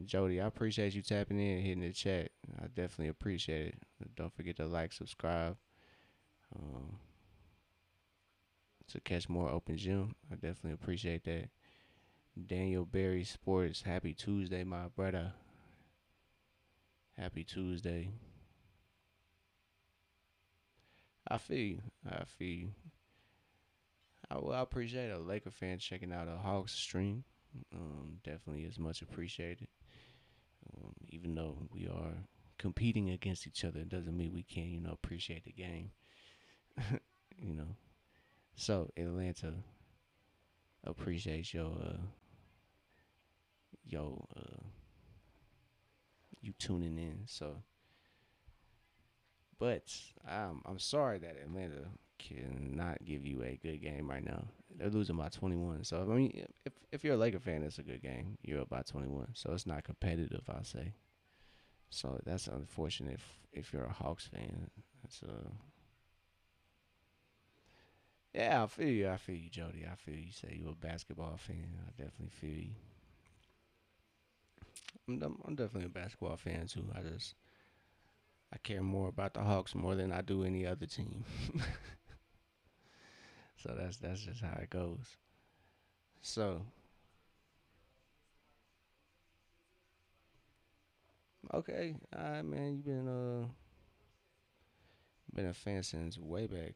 Jody, I appreciate you tapping in and hitting the chat. I definitely appreciate it. Don't forget to like, subscribe, um, to catch more open gym. I definitely appreciate that. Daniel Berry Sports, happy Tuesday, my brother. Happy Tuesday. I feel you. I feel you. I appreciate a Laker fan checking out a Hawks stream. Definitely is much appreciated. Even though we are competing against each other, it doesn't mean we can't, appreciate the game. you know. So Atlanta appreciates your you tuning in. So, but I'm sorry that Atlanta cannot give you a good game right now. They're losing by 21. So I mean, if you're a Laker fan, it's a good game. You're up by 21, so it's not competitive. I'll say. So that's unfortunate if you're a Hawks fan. That's Yeah, I feel you. I feel you, Jody. I feel you. Say you a basketball fan. I definitely feel you. I'm definitely a basketball fan too. I care more about the Hawks more than I do any other team. So that's just how it goes. So okay, all right, man. You've been a fan since way back.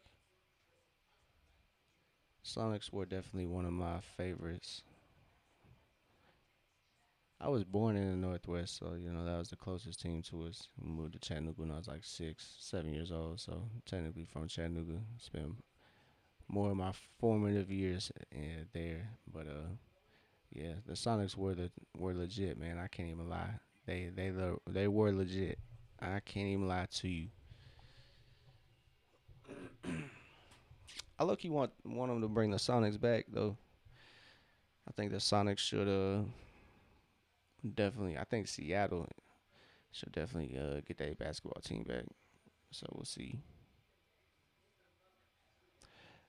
Sonics were definitely one of my favorites. I was born in the Northwest, so that was the closest team to us. We moved to Chattanooga when I was like 6, 7 years old. So technically from Chattanooga, spent more of my formative years there. But yeah, the Sonics were legit, man. I can't even lie. They were legit. I can't even lie to you. I look, you want them to bring the Sonics back though. I think the Sonics should definitely. I think Seattle should definitely get their basketball team back. So we'll see.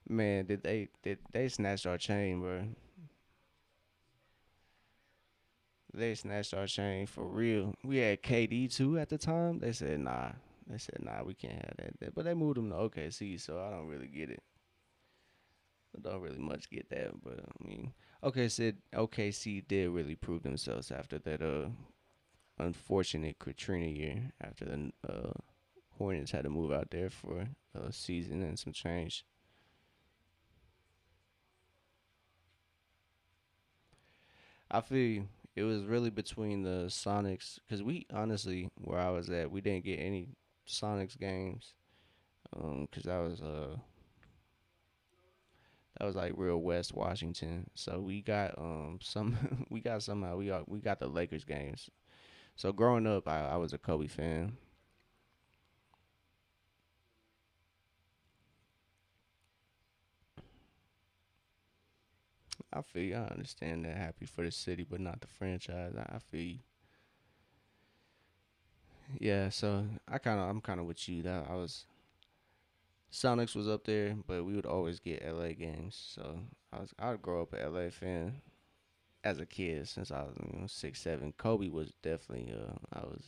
Man, did they snatched our chain, bro? They snatched our chain for real. We had KD too at the time. They said nah. They said nah, we can't have that. But they moved him to OKC, so I don't really get it. I don't really much get that. But I mean, OKC did really prove themselves after that unfortunate Katrina year. After the Hornets had to move out there for a season and some change. I feel you. It was really between the Sonics because we honestly, where I was at, we didn't get any Sonics games. Because that was like real West Washington. So we got some we got somehow we got the Lakers games. So growing up, I was a Kobe fan. I feel you. I understand that. Happy for the city, but not the franchise. I feel you. Yeah. So I'm kind of with you. That I was Sonics was up there, but we would always get LA games. So I'd grow up an LA fan as a kid since I was 6, 7. Kobe was definitely I was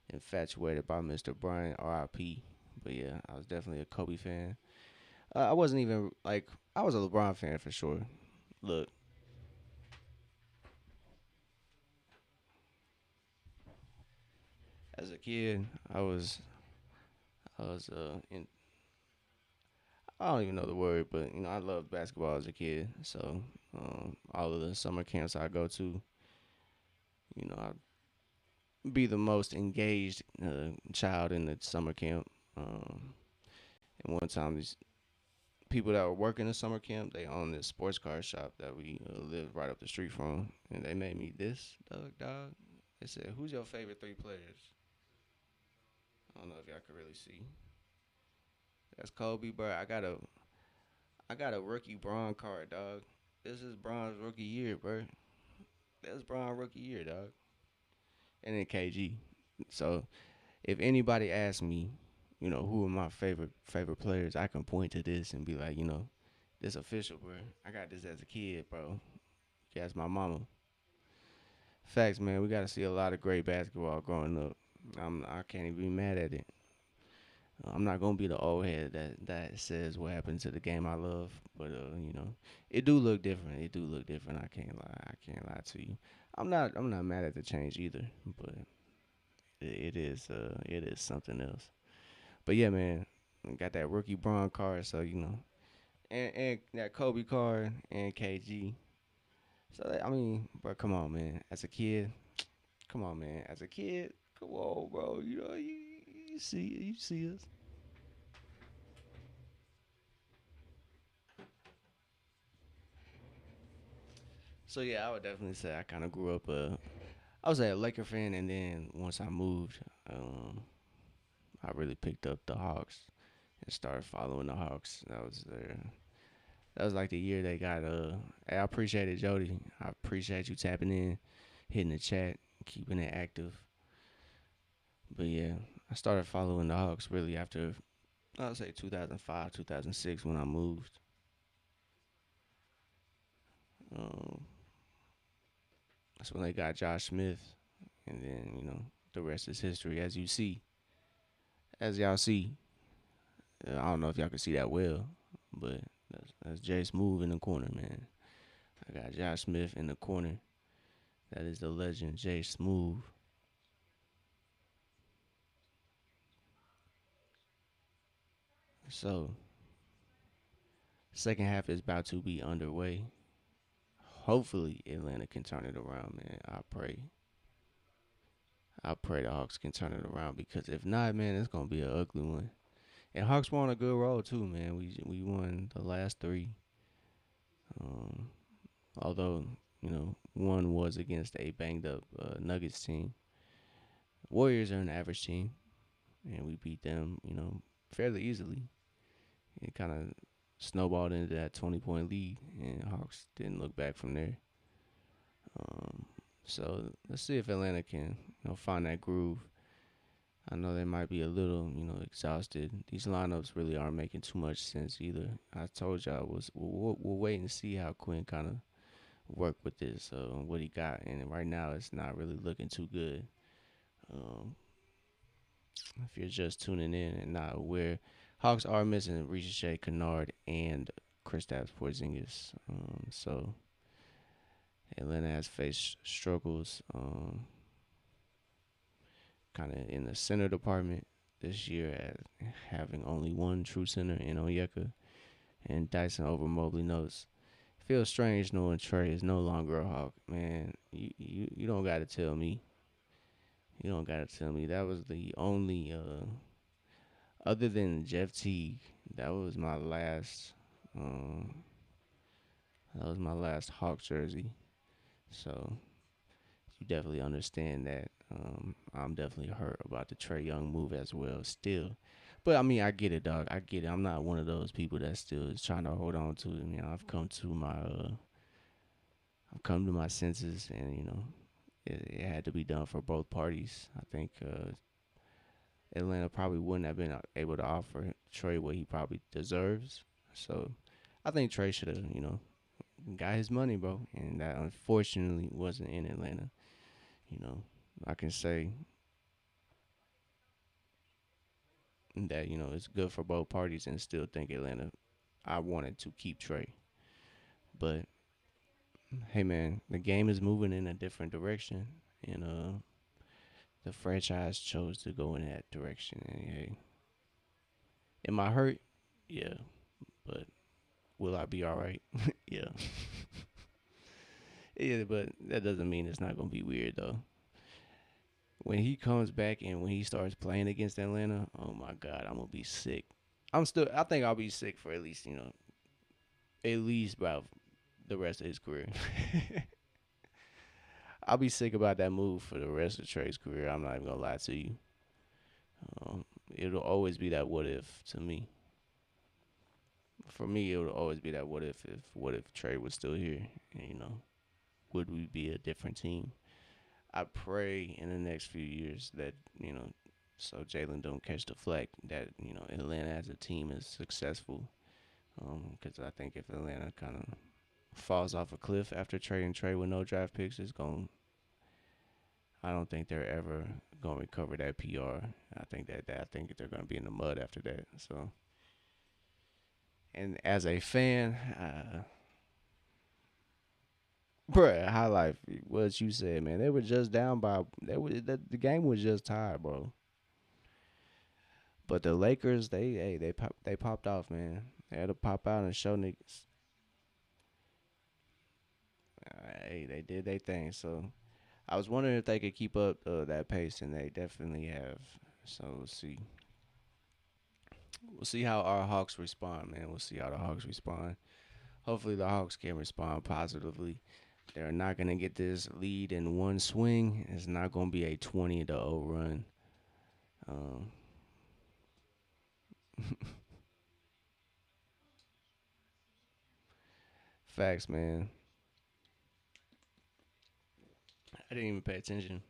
infatuated by Mr. Bryant, R.I.P. But yeah, I was definitely a Kobe fan. I wasn't even like I was a LeBron fan for sure. Look, as a kid, I was in I don't even know the word, but I loved basketball as a kid. So all of the summer camps I go to, I'd be the most engaged child in the summer camp. Um, and one time, these people that were working the summer camp, they owned this sports car shop that we lived right up the street from, and they made me this dog. They said, "Who's your favorite three players?" I don't know if y'all can really see. That's Kobe, bro. I got a rookie Braun card, dog. This is Braun's rookie year, bro. That's Braun rookie year, dog. And then KG. So if anybody asks me, who are my favorite players, I can point to this and be like, this official, bro. I got this as a kid, bro. You ask my mama. Facts, man. We got to see a lot of great basketball growing up. I can't even be mad at it. I'm not gonna be the old head that says what happened to the game I love, but it do look different. It do look different. I can't lie. I can't lie to you. I'm not mad at the change either, but it is something else. But yeah, man, got that rookie Braun card, so and that Kobe card and KG. So I mean, bro, come on, man. As a kid, come on, man. As a kid, come on, bro. You see us. So yeah, I would definitely say I kind of grew up. I was a Laker fan, and then once I moved, I really picked up the Hawks and started following the Hawks. That was like the year they got. Hey, I appreciate it, Jody. I appreciate you tapping in, hitting the chat, keeping it active. But yeah, I started following the Hawks really after I would say 2005, 2006 when I moved. That's when they got Josh Smith, and then the rest is history, as y'all see. I don't know if y'all can see that well, but that's Jay Smooth in the corner, man. I got Josh Smith in the corner. That is the legend Jay Smooth. So, second half is about to be underway. Hopefully, Atlanta can turn it around, man. I pray. I pray the Hawks can turn it around because if not, man, it's gonna be an ugly one. And Hawks were on a good roll too, man. We won the last three. Um, although one was against a banged up Nuggets team. Warriors are an average team, and we beat them, fairly easily. It kind of snowballed into that 20-point lead, and Hawks didn't look back from there. Um, so let's see if Atlanta can, find that groove. I know they might be a little, exhausted. These lineups really aren't making too much sense either. I told y'all we'll wait and see how Quinn kind of work with this, what he got, and right now it's not really looking too good. Um, if you're just tuning in and not aware, Hawks are missing Ricochet, Kennard, and Kristaps Porzingis. So Atlanta has faced struggles, kind of in the center department this year, at having only one true center in Onyeka, and Dyson over Mobley notes. Feels strange knowing Trey is no longer a Hawk, man. You don't gotta tell me. You don't gotta tell me. That was the only other than Jeff Teague, that was my last um Hawk jersey. So you definitely understand that. I'm definitely hurt about the Trey Young move as well still. But I mean, I get it, dog. I get it. I'm not one of those people that still is trying to hold on to it. I've come to my senses, and it had to be done for both parties. I think Atlanta probably wouldn't have been able to offer Trey what he probably deserves. So I think Trey should have, got his money, bro. And that unfortunately wasn't in Atlanta. You know, I can say that, it's good for both parties and still think Atlanta, I wanted to keep Trey. But hey, man, the game is moving in a different direction. And the franchise chose to go in that direction. And hey, am I hurt? Yeah. But will I be all right? Yeah. Yeah, but that doesn't mean it's not gonna be weird though. When he comes back and when he starts playing against Atlanta, oh my God, I'm gonna be sick. I think I'll be sick for at least about the rest of his career. I'll be sick about that move for the rest of Trey's career. I'm not even gonna lie to you. It'll always be that what if to me. For me, it would always be that what if Trey was still here, and would we be a different team? I pray in the next few years that so Jalen don't catch the flack that Atlanta as a team is successful. Because I think if Atlanta kind of falls off a cliff after trading Trey with no draft picks, it's going. I don't think they're ever gonna recover that PR. I think they're gonna be in the mud after that. So, and as a fan, bruh, high life. What you said, man. They were just down by. The game was just tied, bro. But the Lakers, they popped off, man. They had to pop out and show niggas. Hey, they did their thing. So I was wondering if they could keep up that pace, and they definitely have. So we'll see. We'll see how our Hawks respond, man. We'll see how the Hawks respond. Hopefully, the Hawks can respond positively. They're not gonna get this lead in one swing. It's not gonna be a 20-0 run. Um, Facts, man. I didn't even pay attention.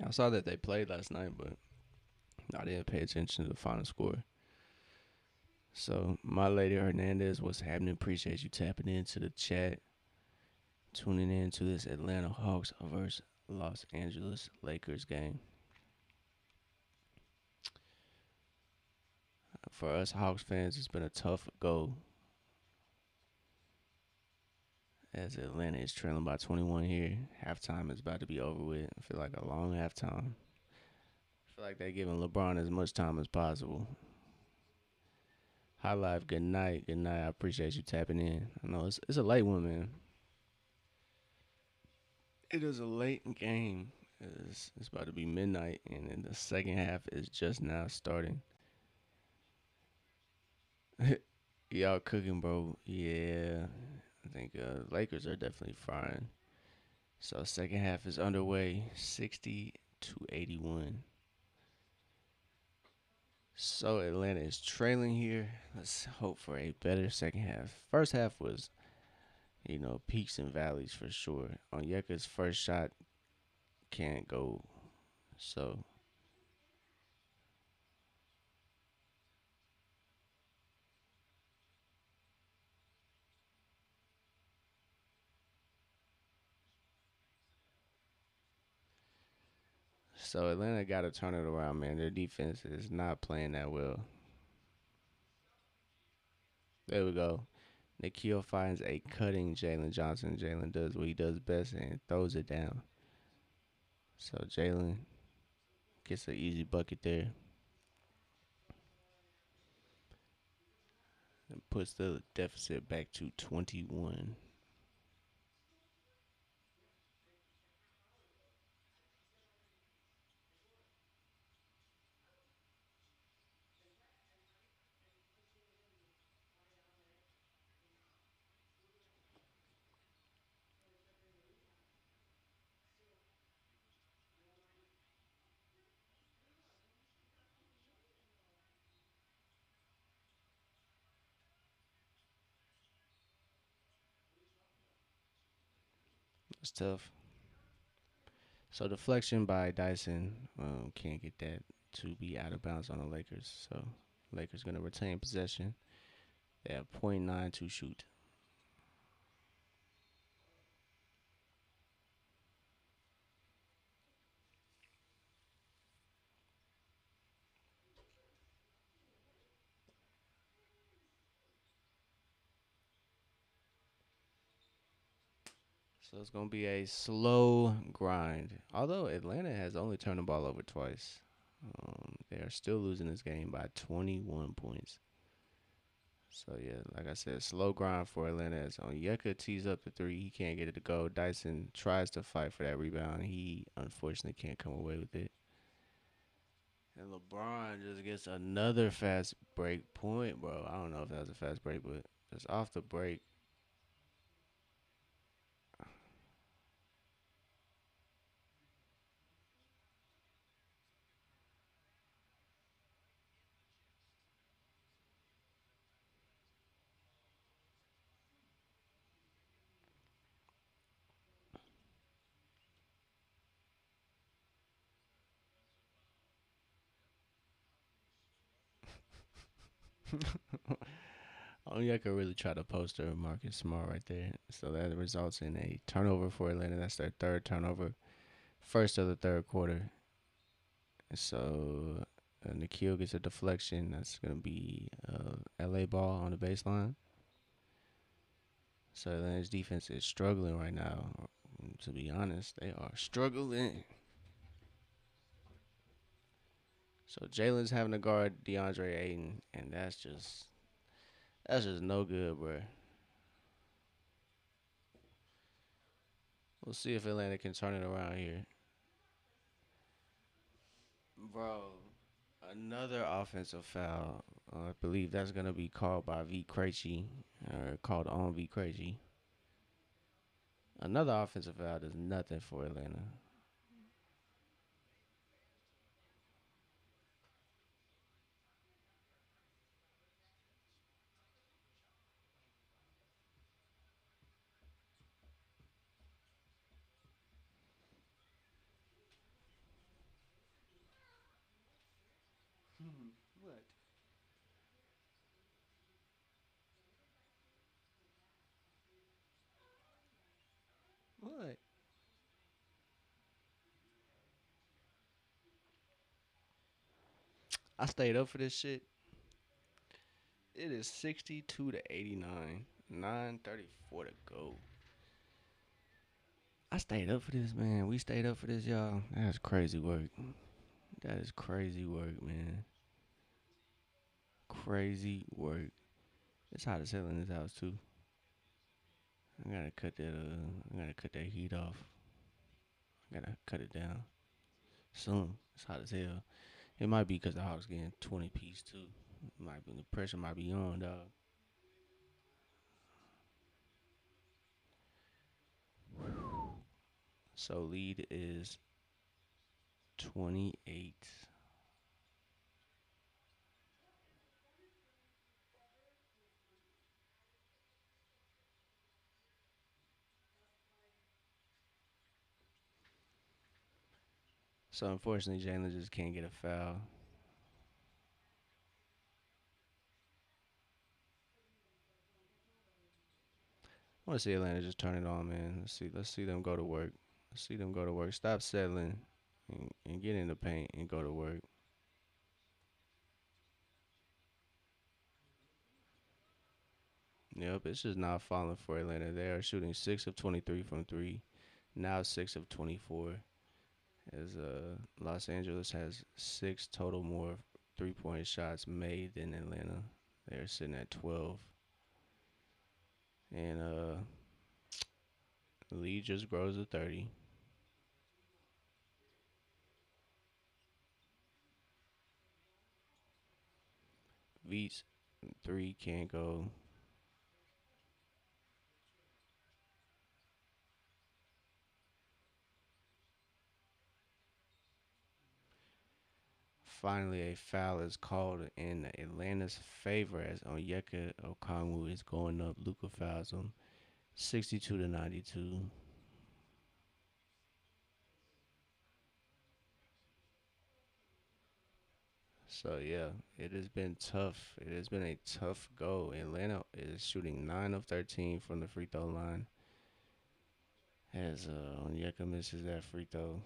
I saw that they played last night, but I didn't pay attention to the final score. So, my lady Hernandez, what's happening? Appreciate you tapping into the chat. tuning in to this Atlanta Hawks versus Los Angeles Lakers game. For us Hawks fans, it's been a tough go as Atlanta is trailing by 21 here. Halftime is about to be over with. I feel like a long halftime. I feel like they're giving LeBron as much time as possible. High Life, good night. Good night. I appreciate you tapping in. I know it's a late one, man. It is a late game. It's about to be midnight, and then the second half is just now starting. Y'all cooking, bro? Yeah, I think Lakers are definitely fine. So second half is underway, 60-81. So Atlanta is trailing here. Let's hope for a better second half. First half was, peaks and valleys for sure. Onyeka's first shot can't go. So Atlanta got to turn it around, man. Their defense is not playing that well. There we go. Nikhil finds a cutting Jalen Johnson. Jalen does what he does best and throws it down. So Jalen gets an easy bucket there and puts the deficit back to 21. It's tough. So deflection by Dyson, can't get that to be out of bounds on the Lakers. So Lakers gonna retain possession. They have .9 to shoot. So it's gonna be a slow grind. Although Atlanta has only turned the ball over twice, they are still losing this game by 21 points. So yeah, like I said, slow grind for Atlanta. As Onyeka tees up the three, he can't get it to go. Dyson tries to fight for that rebound. He unfortunately can't come away with it. And LeBron just gets another fast break point, bro. I don't know if that was a fast break, but just off the break. Onyeka really tried to poster Marcus Smart right there. So that results in a turnover for Atlanta. That's their third turnover. First of the third quarter. So Nikhil gets a deflection. That's going to be LA ball on the baseline. So Atlanta's defense is struggling right now. To be honest, they are struggling. So Jalen's having to guard DeAndre Ayton, and that's just no good, bro. We'll see if Atlanta can turn it around here, bro. Another offensive foul. I believe that's gonna be called by V. Krejci, or called on V. Krejci. Another offensive foul does nothing for Atlanta. What? I stayed up for this shit. It is 62 to 89. 9:34 to go. I stayed up for this, man. We stayed up for this, y'all. That's crazy work. That is crazy work, man. Crazy work. It's hot as hell in this house too. I gotta cut that. I gotta cut that heat off. I gotta cut it down soon. It's hot as hell. It might be because the house getting 20 piece too. Might be the pressure might be on, dog. So lead is 28. So unfortunately, Jalen just can't get a foul. I want to see Atlanta just turn it on, man. Let's see. Let's see them go to work. Let's see them go to work. Stop settling and get in the paint and go to work. Yep, it's just not falling for Atlanta. They are shooting 6 of 23 from three, now 6 of 24. As Los Angeles has six total more 3-point shots made than Atlanta. They're sitting at 12, and the lead just grows to 30. Veets three can't go. Finally, a foul is called in Atlanta's favor as Onyeka Okongwu is going up. Luka fouls him, 62 to 92. So yeah, it has been tough. It has been a tough go. Atlanta is shooting 9 of 13 from the free throw line as Onyeka misses that free throw.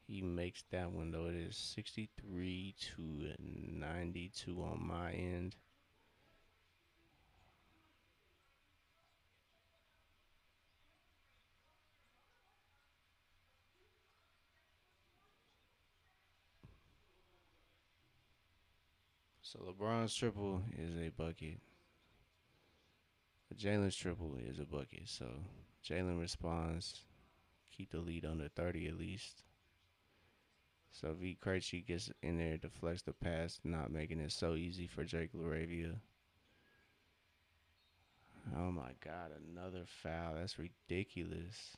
He makes that one though. It is 63 to 92 on my end. So LeBron's triple is a bucket. But Jalen's triple is a bucket. So Jalen responds, keep the lead under 30 at least. So V Krejci gets in there, deflects the pass, not making it so easy for Jake Laravia. Oh my God, another foul. That's ridiculous.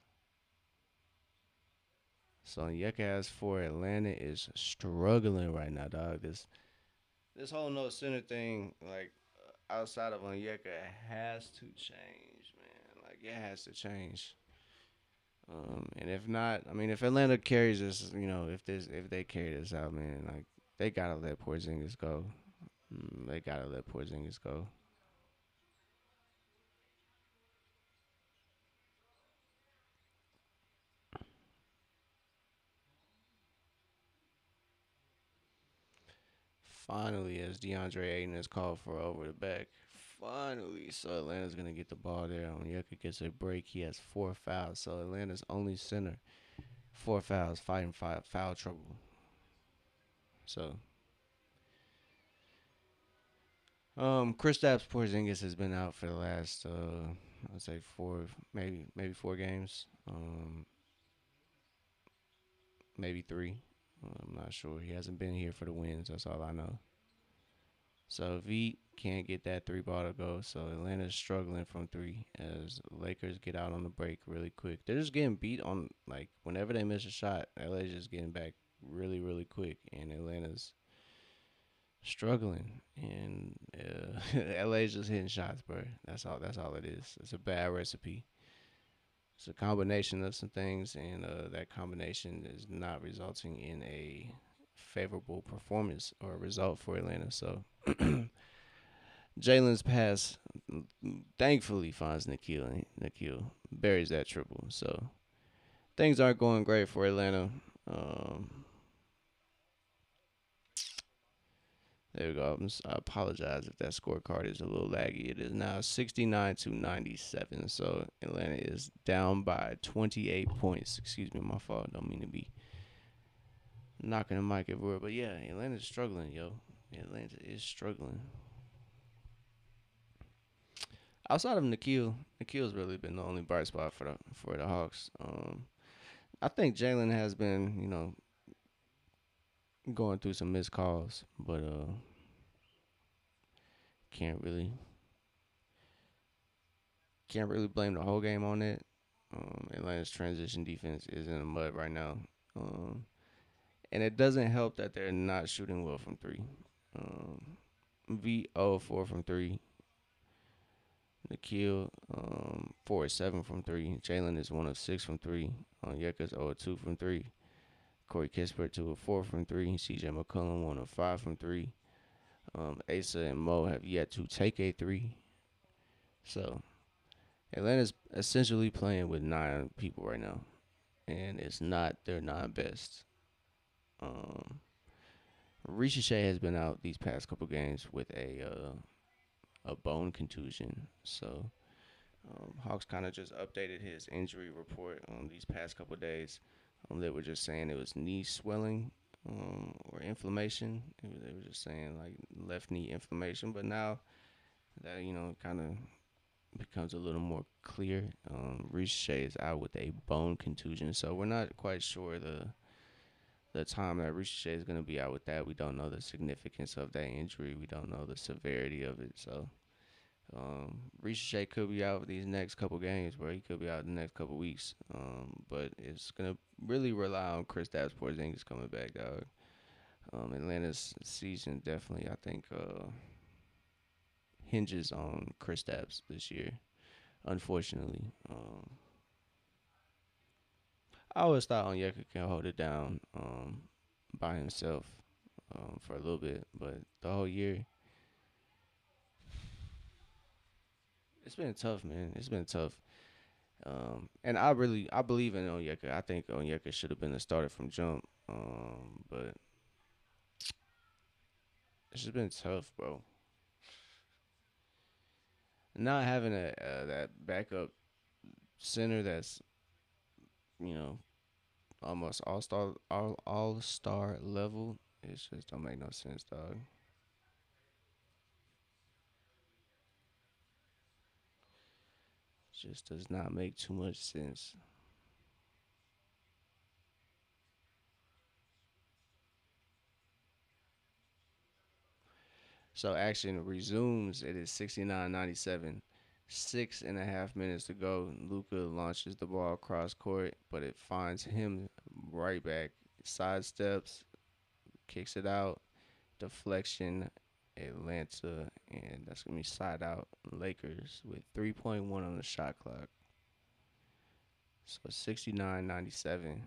So Onyeka has four. Atlanta is struggling right now, dog. This whole no center thing, like outside of Onyeka, has to change, man. Like it has to change. And if not, I mean, if Atlanta carries this, if they carry this out, man, like they gotta let Porzingis go. They gotta let Porzingis go. Finally, as DeAndre Ayton is called for over the back. Finally, so Atlanta's gonna get the ball there. Onyeka gets a break. He has four fouls. So Atlanta's only center, four fouls, fighting foul trouble. So, Kristaps Porzingis has been out for the last, I'd say four, maybe 4 games. Maybe three. I'm not sure. He hasn't been here for the wins. That's all I know. So V can't get that three ball to go. So Atlanta's struggling from three as Lakers get out on the break really quick. They're just getting beat on like whenever they miss a shot. LA's just getting back really quick, and Atlanta's struggling. And LA's just hitting shots, bro. That's all. That's all it is. It's a bad recipe. It's a combination of some things, and that combination is not resulting in a favorable performance or result for Atlanta. So Jalen's pass thankfully finds Nikhil, and Nikhil buries that triple. So things aren't going great for Atlanta. Um, there we go. I apologize if that scorecard is a little laggy. It is now 69 to 97. So Atlanta is down by 28 points. Excuse me, my fault. Don't mean to be knocking the mic everywhere. But yeah, Atlanta's struggling, yo. Atlanta is struggling. Outside of Nikhil, Nikhil's really been the only bright spot for the Hawks. I think Jalen has been, going through some missed calls, but can't really can't really blame the whole game on it. Atlanta's transition defense is in the mud right now, um, and it doesn't help that they're not shooting well from three. Um, V 4 from three. Nikhil 4 7 from three. Jalen is 1 of 6 from three. Yeka's 0 2 from three. Corey Kispert 2 of 4 from three. CJ McCollum 1 of 5 from three. Asa and Mo have yet to take a three. So Atlanta's essentially playing with 9 people right now, and it's not their 9 best. Um, Rishi has been out these past couple games with a bone contusion. So Hawks kind of just updated his injury report these past couple days. They were just saying it was knee swelling or inflammation. They were just saying like left knee inflammation, but now that kind of becomes a little more clear. Riche is out with a bone contusion, so we're not quite sure the time that Riche is going to be out with that. We don't know the significance of that injury. We don't know the severity of it. So Riche could be out these next couple games, bro. He could be out the next couple weeks. But it's gonna really rely on Kristaps Porzingis coming back, dog. Atlanta's season definitely, I think, hinges on Kristaps this year. Unfortunately, I always thought Onyeka can hold it down by himself for a little bit, but the whole year it's been tough, man. It's been tough. And I believe in Onyeka. I think Onyeka should have been a starter from jump. But it's just been tough, bro. Not having that backup center that's you know almost all star level. It just don't make no sense, dog. Just does not make too much sense. So action resumes. It is 69-97. 6.5 minutes to go. Luca launches the ball across court, but it finds him right back. Sidesteps, kicks it out, deflection, Atlanta, and that's gonna be side out Lakers with 3.1 on the shot clock. So 69-97.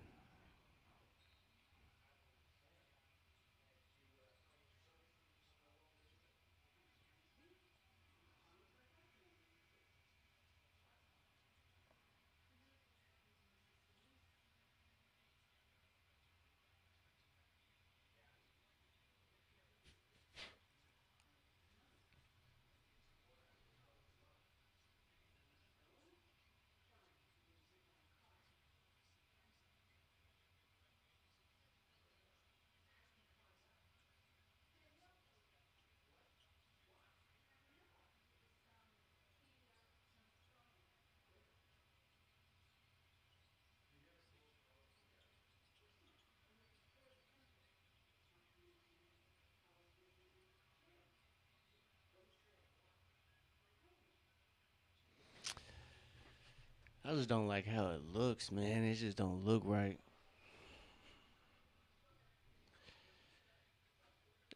I just don't like how it looks, man. It just don't look right.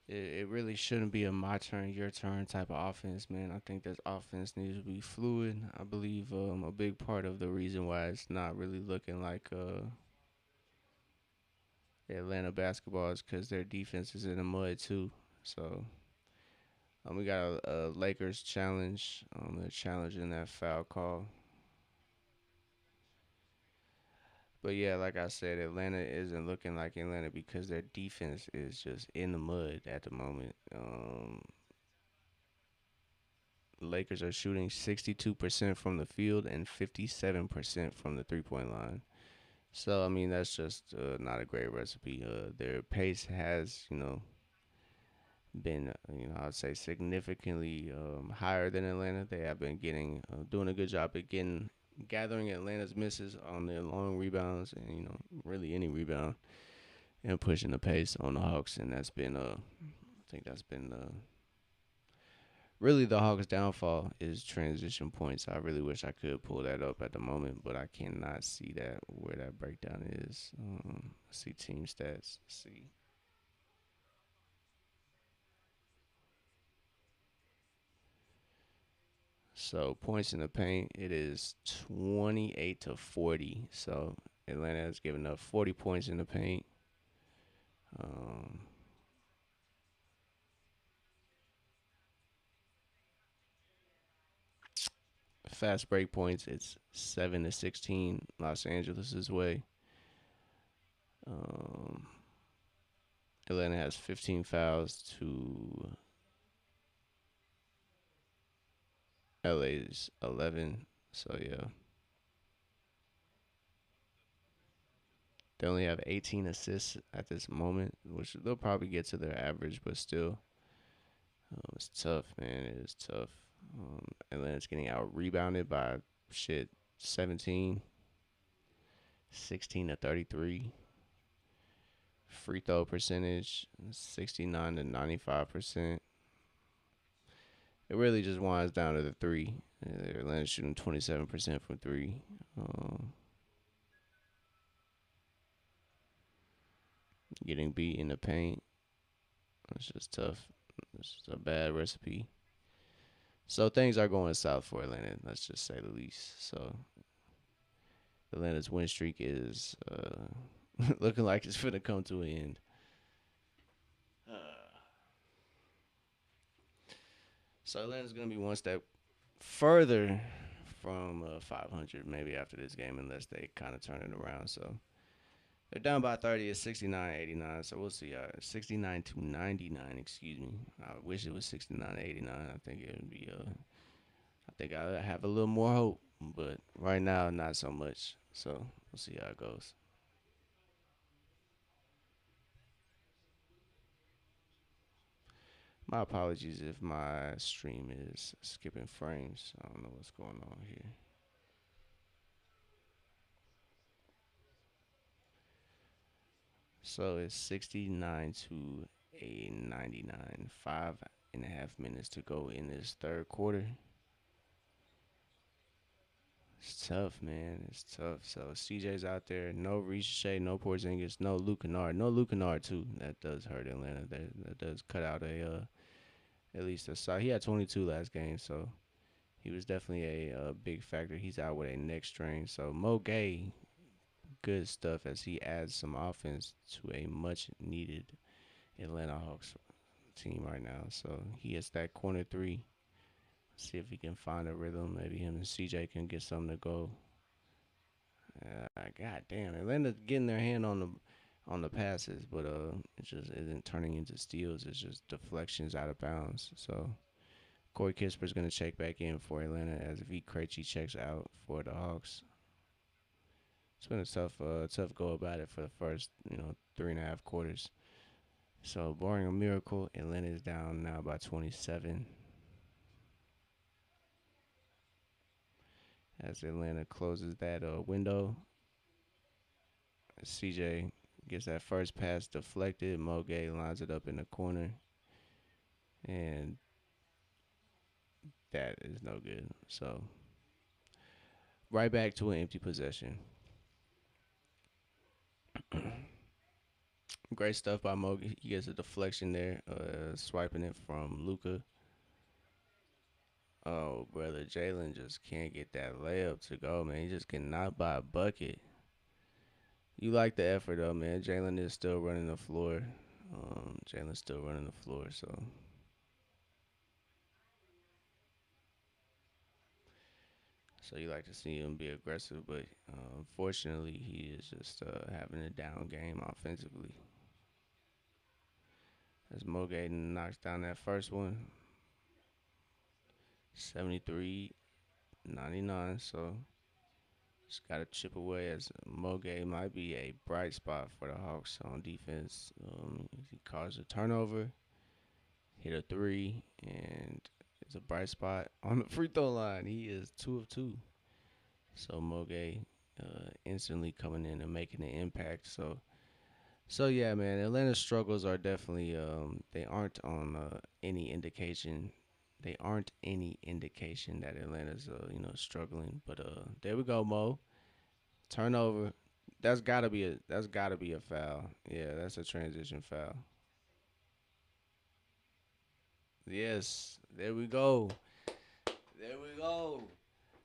It really shouldn't be a my turn, your turn type of offense, man. I think this offense needs to be fluid. I believe a big part of the reason why it's not really looking like Atlanta basketball is because their defense is in the mud too. So We got a Lakers challenge. They're challenging that foul call. But yeah, like I said, Atlanta isn't looking like Atlanta because their defense is just in the mud at the moment. Lakers are shooting 62% from the field and 57% from the 3 point line. So I mean that's just not a great recipe. Their pace has been I'd say significantly higher than Atlanta. They have been getting doing a good job at getting gathering Atlanta's misses on their long rebounds and really any rebound and pushing the pace on the Hawks, and that's been I think that's been really the Hawks' downfall is transition points. I really wish I could pull that up at the moment, but I cannot see that where that breakdown is. Let's see team stats. Let's see. So points in the paint, it is 28-40. So Atlanta has given up 40 points in the paint. Um, Fast break points, it's 7-16 Los Angeles' way. Um, Atlanta has 15 fouls to LA's 11. So yeah, they only have 18 assists at this moment, which they'll probably get to their average, but still, it's tough, man. It is tough. Atlanta's getting out rebounded by shit 17, 16-33. Free throw percentage 69-95%. It really just winds down to the three. Atlanta's shooting 27% from three. Getting beat in the paint. It's just tough. It's just a bad recipe. So things are going south for Atlanta. Let's just say the least. So Atlanta's win streak is looking like it's going to come to an end. So Atlanta's going to be one step further from 500 maybe after this game unless they kind of turn it around. So they're down by 30. It's 69-89. So we'll see. 69-99. Excuse me. I wish it was 69-89. I think it would be. I think I have a little more hope, but right now not so much. So we'll see how it goes. My apologies if my stream is skipping frames. I don't know what's going on here. So it's 69 to a 99. 5.5 minutes to go in this third quarter. It's tough, man. It's tough. So CJ's out there. No Ricochet, no Porzingis, no Luke Kennard. No Luke Kennard, too. That does hurt Atlanta. That does cut out at least a side. He had 22 last game, so he was definitely a big factor. He's out with a neck strain. So Mo Gay, good stuff as he adds some offense to a much needed Atlanta Hawks team right now. So he hits that corner three. See if he can find a rhythm. Maybe him and CJ can get something to go. God damn, Atlanta's getting their hand on the passes, but it just isn't turning into steals. It's just deflections out of bounds. So Corey Kisper's gonna check back in for Atlanta as V Krejci checks out for the Hawks. It's been a tough go about it for the first 3.5 quarters. So barring a miracle, Atlanta is down now by 27. As Atlanta closes that window, CJ gets that first pass deflected. Mo Gay lines it up in the corner, and that is no good. So right back to an empty possession. Great stuff by Mo. He gets a deflection there, swiping it from Luca. Oh, brother, Jalen just can't get that layup to go, man. He just cannot buy a bucket. You like the effort, though, man. Jalen is still running the floor. Jalen's still running the floor, so So you like to see him be aggressive, but unfortunately, he is just having a down game offensively. As Mo Gaden knocks down that first one, 73-99. So just got to chip away as Moge might be a bright spot for the Hawks on defense. He caused a turnover, hit a three, and it's a bright spot on the free throw line. He is 2 of 2. So Moge instantly coming in and making an impact. So yeah, man, Atlanta's struggles are definitely they aren't on any indication. They aren't any indication that Atlanta's struggling. But there we go, Mo. Turnover. That's gotta be a foul. Yeah, that's a transition foul. Yes, there we go. There we go.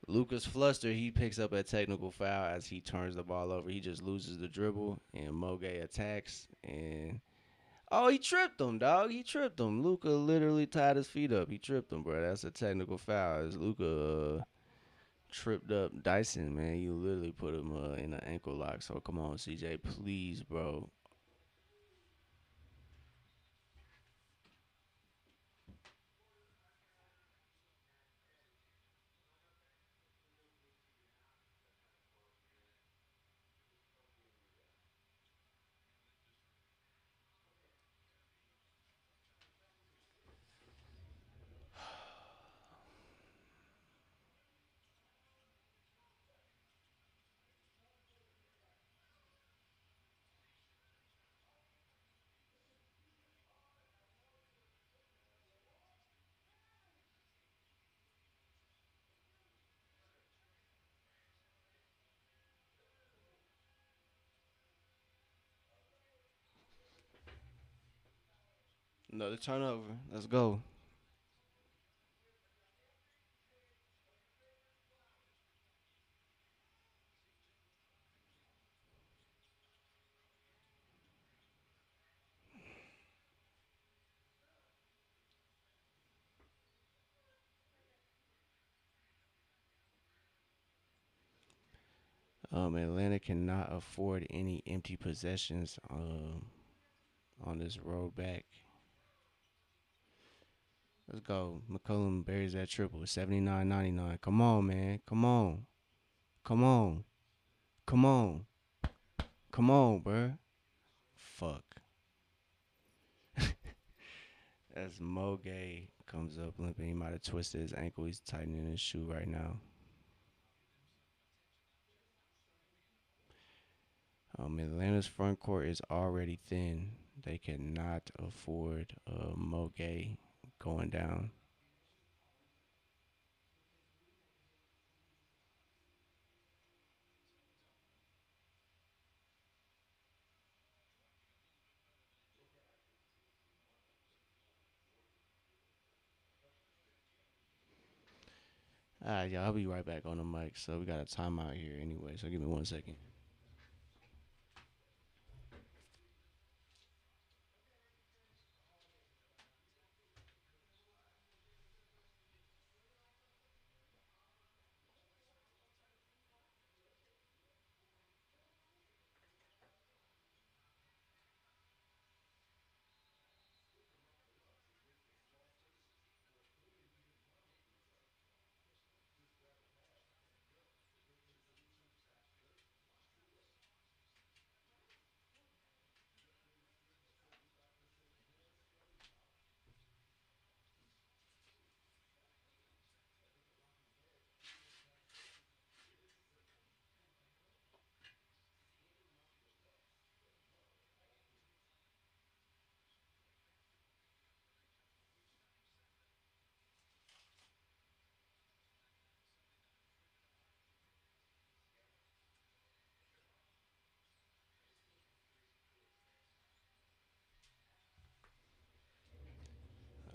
Lucas Fluster, he picks up a technical foul as he turns the ball over. He just loses the dribble and Moge attacks and oh, he tripped him, dog. He tripped him. Luca literally tied his feet up. He tripped him, bro. That's a technical foul. As Luca tripped up Dyson, man, you literally put him in an ankle lock. So come on, CJ, please, bro. Another turnover. Let's go. Atlanta cannot afford any empty possessions on this road back. Let's go. McCollum buries that triple. 79-99. Come on, man. Come on. Come on. Come on. Come on, bruh. Fuck. As Moge comes up limping, he might have twisted his ankle. He's tightening his shoe right now. Atlanta's front court is already thin. They cannot afford Moge going down. All right, y'all. I'll be right back on the mic. So we got a timeout here anyway. So give me 1 second.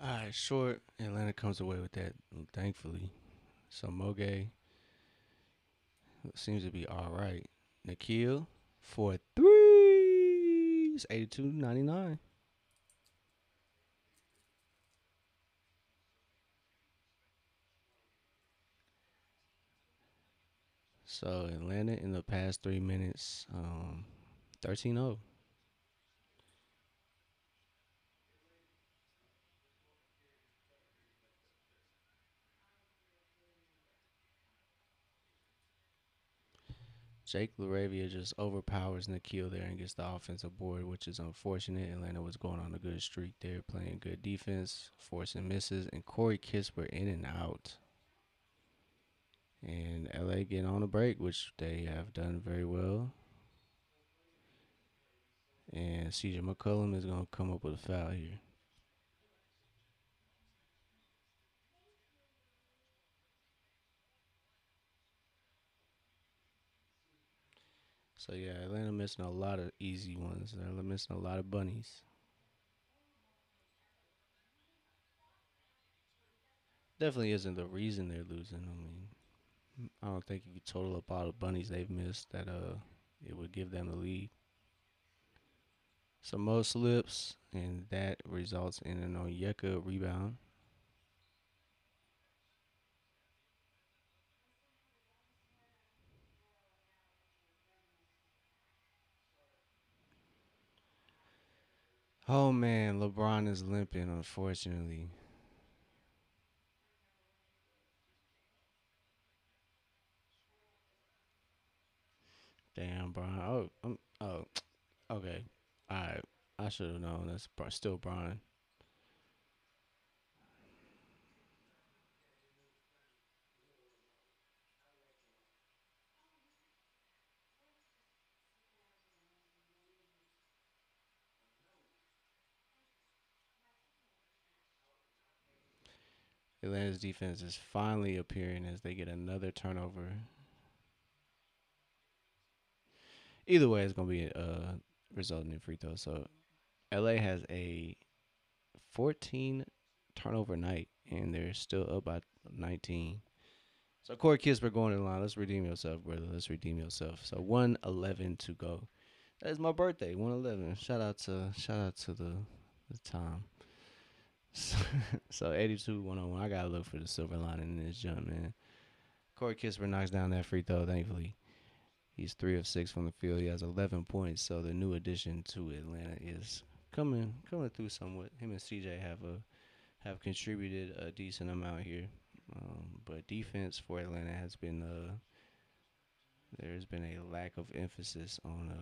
All right, short. Atlanta comes away with that, thankfully. So Moge seems to be all right. Nikhil for threes. 82-99. So Atlanta in the past 3 minutes, 13-0. Jake LaRavia just overpowers Nikhil there and gets the offensive board, which is unfortunate. Atlanta was going on a good streak there, playing good defense, forcing misses, and Corey Kispert in and out. And LA getting on a break, which they have done very well. And CJ McCollum is going to come up with a foul here. So yeah, Atlanta missing a lot of easy ones. They're missing a lot of bunnies. Definitely isn't the reason they're losing. I mean, I don't think if you total up all the bunnies they've missed, that it would give them the lead. So Mo slips, and that results in an Onyeka rebound. Oh man, LeBron is limping, unfortunately. Damn, Brian. Oh, okay. All right. I should have known. That's still Brian. Atlanta's defense is finally appearing as they get another turnover. Either way, it's gonna be resulting in free throws. So LA has a 14 turnover night, and they're still up by 19. So Corey Kispert going in line. Let's redeem yourself, brother. Let's redeem yourself. So 1:11 to go. That is my birthday. 1:11. Shout out to the time. So 82 101. I gotta look for the silver lining in this jump, man. Corey Kispert knocks down that free throw. Thankfully, he's 3 of 6 from the field. He has 11 points. So the new addition to Atlanta is coming through somewhat. Him and CJ have contributed a decent amount here. But defense for Atlanta has been there's been a lack of emphasis on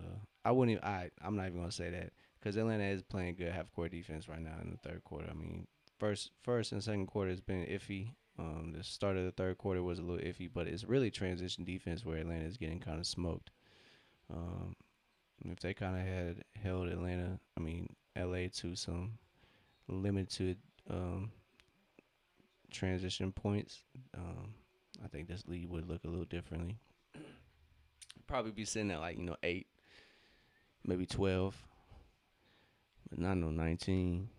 I wouldn't even I'm not even gonna say that because Atlanta is playing good half court defense right now in the third quarter. I mean, first and second quarter has been iffy. The start of the third quarter was a little iffy, but it's really transition defense where Atlanta is getting kind of smoked. Um, if they kind of had held LA to some limited transition points, I think this league would look a little differently. Probably be sitting at like 8, maybe 12, but not no 19.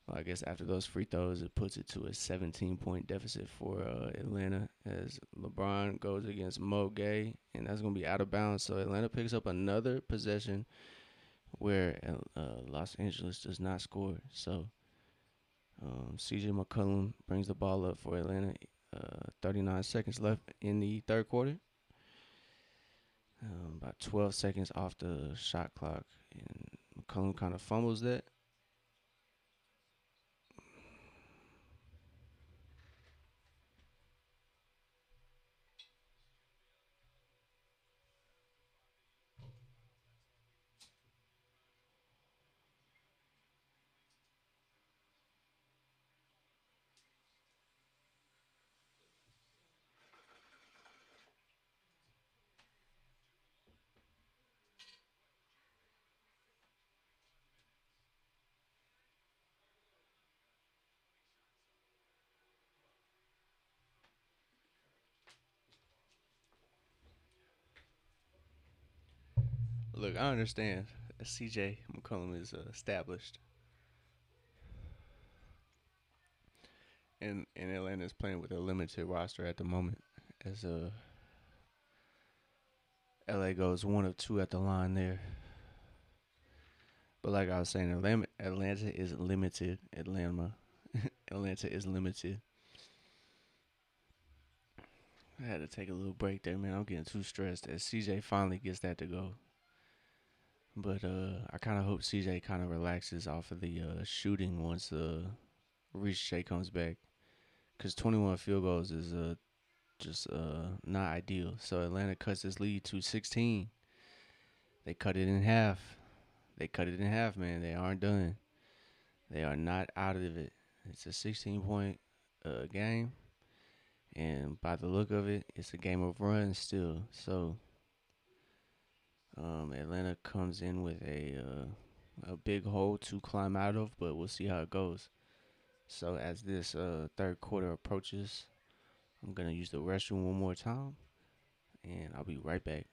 Well, I guess after those free throws, it puts it to a 17-point deficit for Atlanta as LeBron goes against Mo Gay, and that's gonna be out of bounds. So Atlanta picks up another possession where Los Angeles does not score. So CJ McCollum brings the ball up for Atlanta. 39 seconds left in the third quarter. About 12 seconds off the shot clock, and McCollum kind of fumbles that. Look, I understand CJ McCollum is established, and Atlanta is playing with a limited roster at the moment. As LA goes 1 of 2 at the line there. But like I was saying, Atlanta is limited. Atlanta is limited. I had to take a little break there, man. I'm getting too stressed as CJ finally gets that to go. But I kind of hope CJ kind of relaxes off of the shooting once Ricochet comes back, because 21 field goals is just not ideal. So Atlanta cuts this lead to 16. They cut it in half. They cut it in half, man. They aren't done. They are not out of it. It's a 16-point game, and by the look of it, it's a game of runs still. So Atlanta comes in with a big hole to climb out of, but we'll see how it goes. So as this third quarter approaches, I'm gonna use the restroom one more time, and I'll be right back.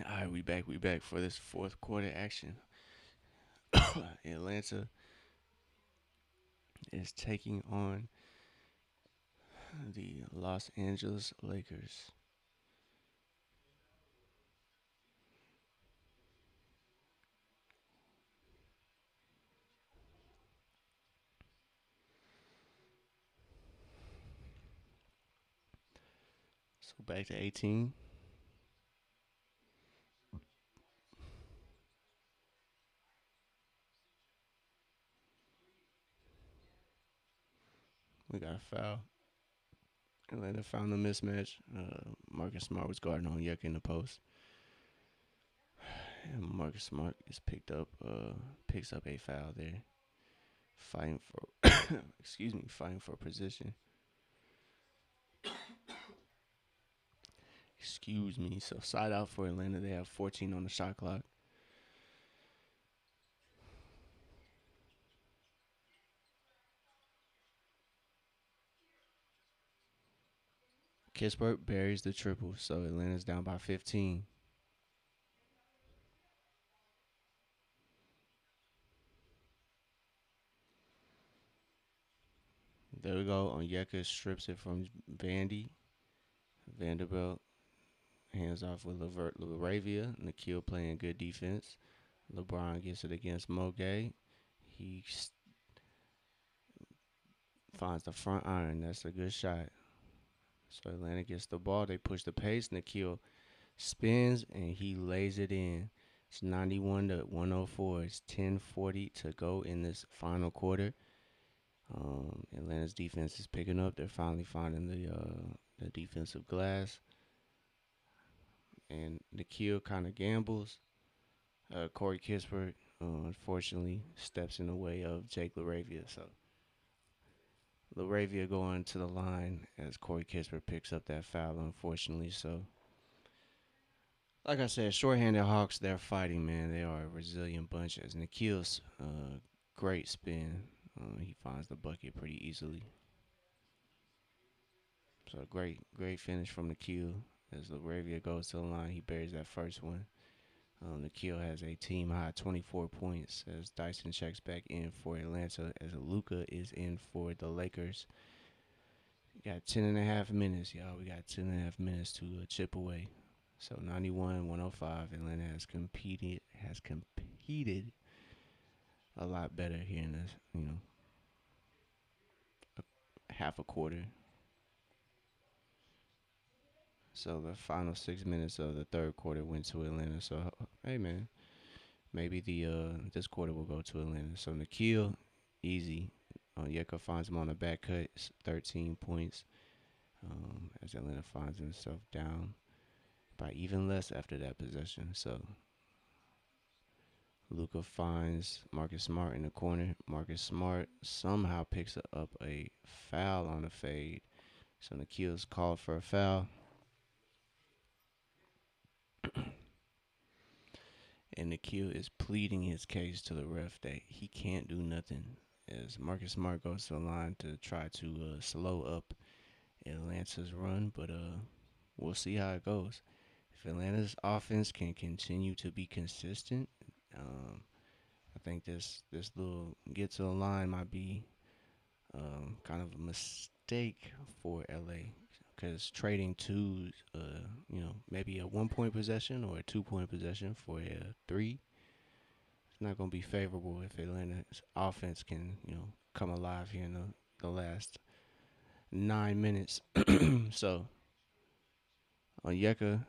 All right, we back. We back for this fourth quarter action. Atlanta is taking on the Los Angeles Lakers. So back to 18. We got a foul. Atlanta found the mismatch. Marcus Smart was guarding on Yuck in the post. And Marcus Smart is picks up a foul there. Fighting for, fighting for position. Excuse me. So side out for Atlanta. They have 14 on the shot clock. Kispert buries the triple, so Atlanta's down by 15. There we go. Onyeka strips it from Vandy. Vanderbilt hands off with Laravia. Nikhil playing good defense. LeBron gets it against Moge. He finds the front iron. That's a good shot. So Atlanta gets the ball. They push the pace. Nikhil spins and he lays it in. It's 91 to 104. It's 10:40 to go in this final quarter. Atlanta's defense is picking up. They're finally finding the defensive glass, and Nikhil kind of gambles. Corey Kispert unfortunately steps in the way of Jake LaRavia. So LaRavia going to the line as Corey Kispert picks up that foul, unfortunately. So, like I said, shorthanded Hawks, they're fighting, man. They are a resilient bunch. As Nikhil's great spin, he finds the bucket pretty easily. So, great finish from Nikhil. As LaRavia goes to the line, he buries that first one. Nikhil has a team high 24 points as Dyson checks back in for Atlanta as Luka is in for the Lakers. We got 10 and a half minutes, y'all. We got 10 and a half minutes to chip away. So 91-105. Atlanta has competed a lot better here in this, half a quarter. So the final 6 minutes of the third quarter went to Atlanta. So hey man, maybe the this quarter will go to Atlanta. So Nikhil, easy. Yeka finds him on the back cut, 13 points. As Atlanta finds himself down by even less after that possession. So Luka finds Marcus Smart in the corner. Marcus Smart somehow picks up a foul on a fade. So Nikhil's called for a foul. And Nikhil is pleading his case to the ref that he can't do nothing. As Marcus Smart goes to the line to try to slow up Atlanta's run, but we'll see how it goes. If Atlanta's offense can continue to be consistent, I think this little get to the line might be kind of a mistake for LA because trading two, maybe a 1 point possession or a 2 point possession for a three, it's not going to be favorable if Atlanta's offense can come alive here in the last 9 minutes. So Onyeka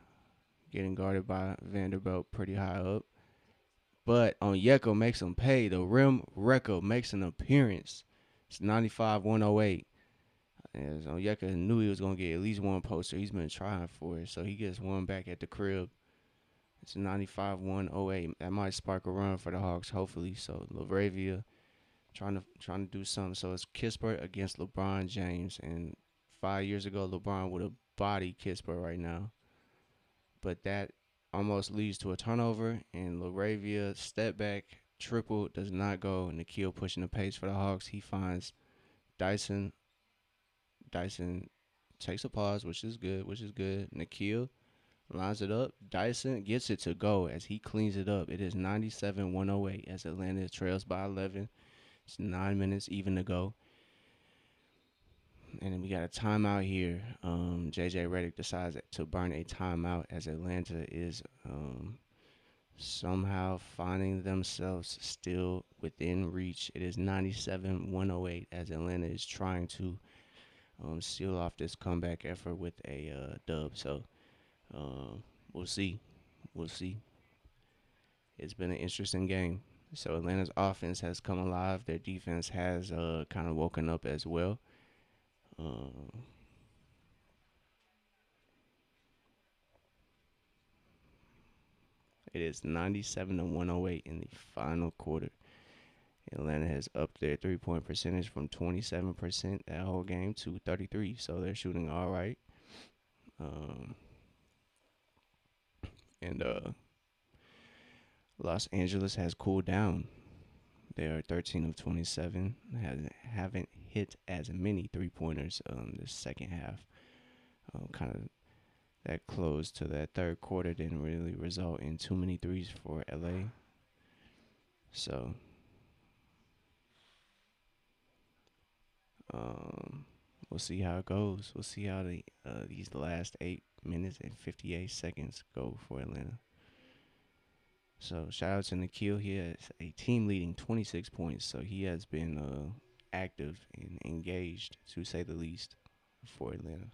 getting guarded by Vanderbilt pretty high up. But Onyeka makes him pay. The rim wrecker makes an appearance. It's 95-108. As Onyeka knew he was going to get at least one poster. He's been trying for it. So he gets one back at the crib. It's 95-108. That might spark a run for the Hawks, hopefully. So LaRavia trying to do something. So it's Kispert against LeBron James. And 5 years ago, LeBron would have bodied Kispert right now. But that almost leads to a turnover, and LaRavia step back triple does not go. Nikhil pushing the pace for the Hawks. He finds Dyson. Dyson takes a pause, which is good. Nikhil lines it up. Dyson gets it to go as he cleans it up. It is 97-108 as Atlanta trails by 11. It's 9 minutes even to go. And then we got a timeout here. JJ Redick decides to burn a timeout as Atlanta is somehow finding themselves still within reach. It is 97-108 as Atlanta is trying to seal off this comeback effort with a dub. So we'll see. We'll see. It's been an interesting game. So Atlanta's offense has come alive. Their defense has kind of woken up as well. It is 97-108 in the final quarter. Atlanta has upped their 3 point percentage from 27% that whole game to 33. So they're shooting all right. And Los Angeles has cooled down. They are 13 of 27. Haven't hit as many 3-pointers this second half. Kind of that close to that third quarter didn't really result in too many threes for LA. So we'll see how it goes. We'll see how these last 8 minutes and 58 seconds go for Atlanta. So shout out to Nikhil. He has a team leading 26 points. So he has been active and engaged, to say the least, for Atlanta.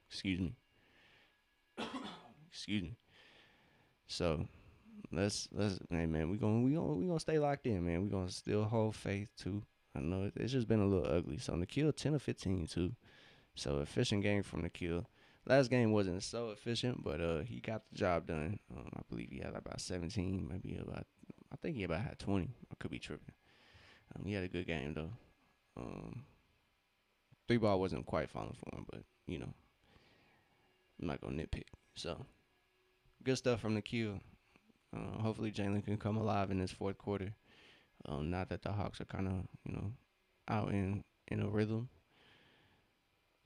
Excuse me. Excuse me. So let's hey man, we gonna stay locked in, man. We gonna still hold faith too. I know it's just been a little ugly. So Nikhil 10 of 15 too. So efficient game from Nikhil. Last game wasn't so efficient, but he got the job done. I believe he had about 17, maybe about. I think he about had 20. I could be tripping. He had a good game though. Um, three ball wasn't quite falling for him, but I'm not gonna nitpick. So good stuff from the Q. Hopefully Jalen can come alive in this fourth quarter. Now that the Hawks are kind of out in a rhythm.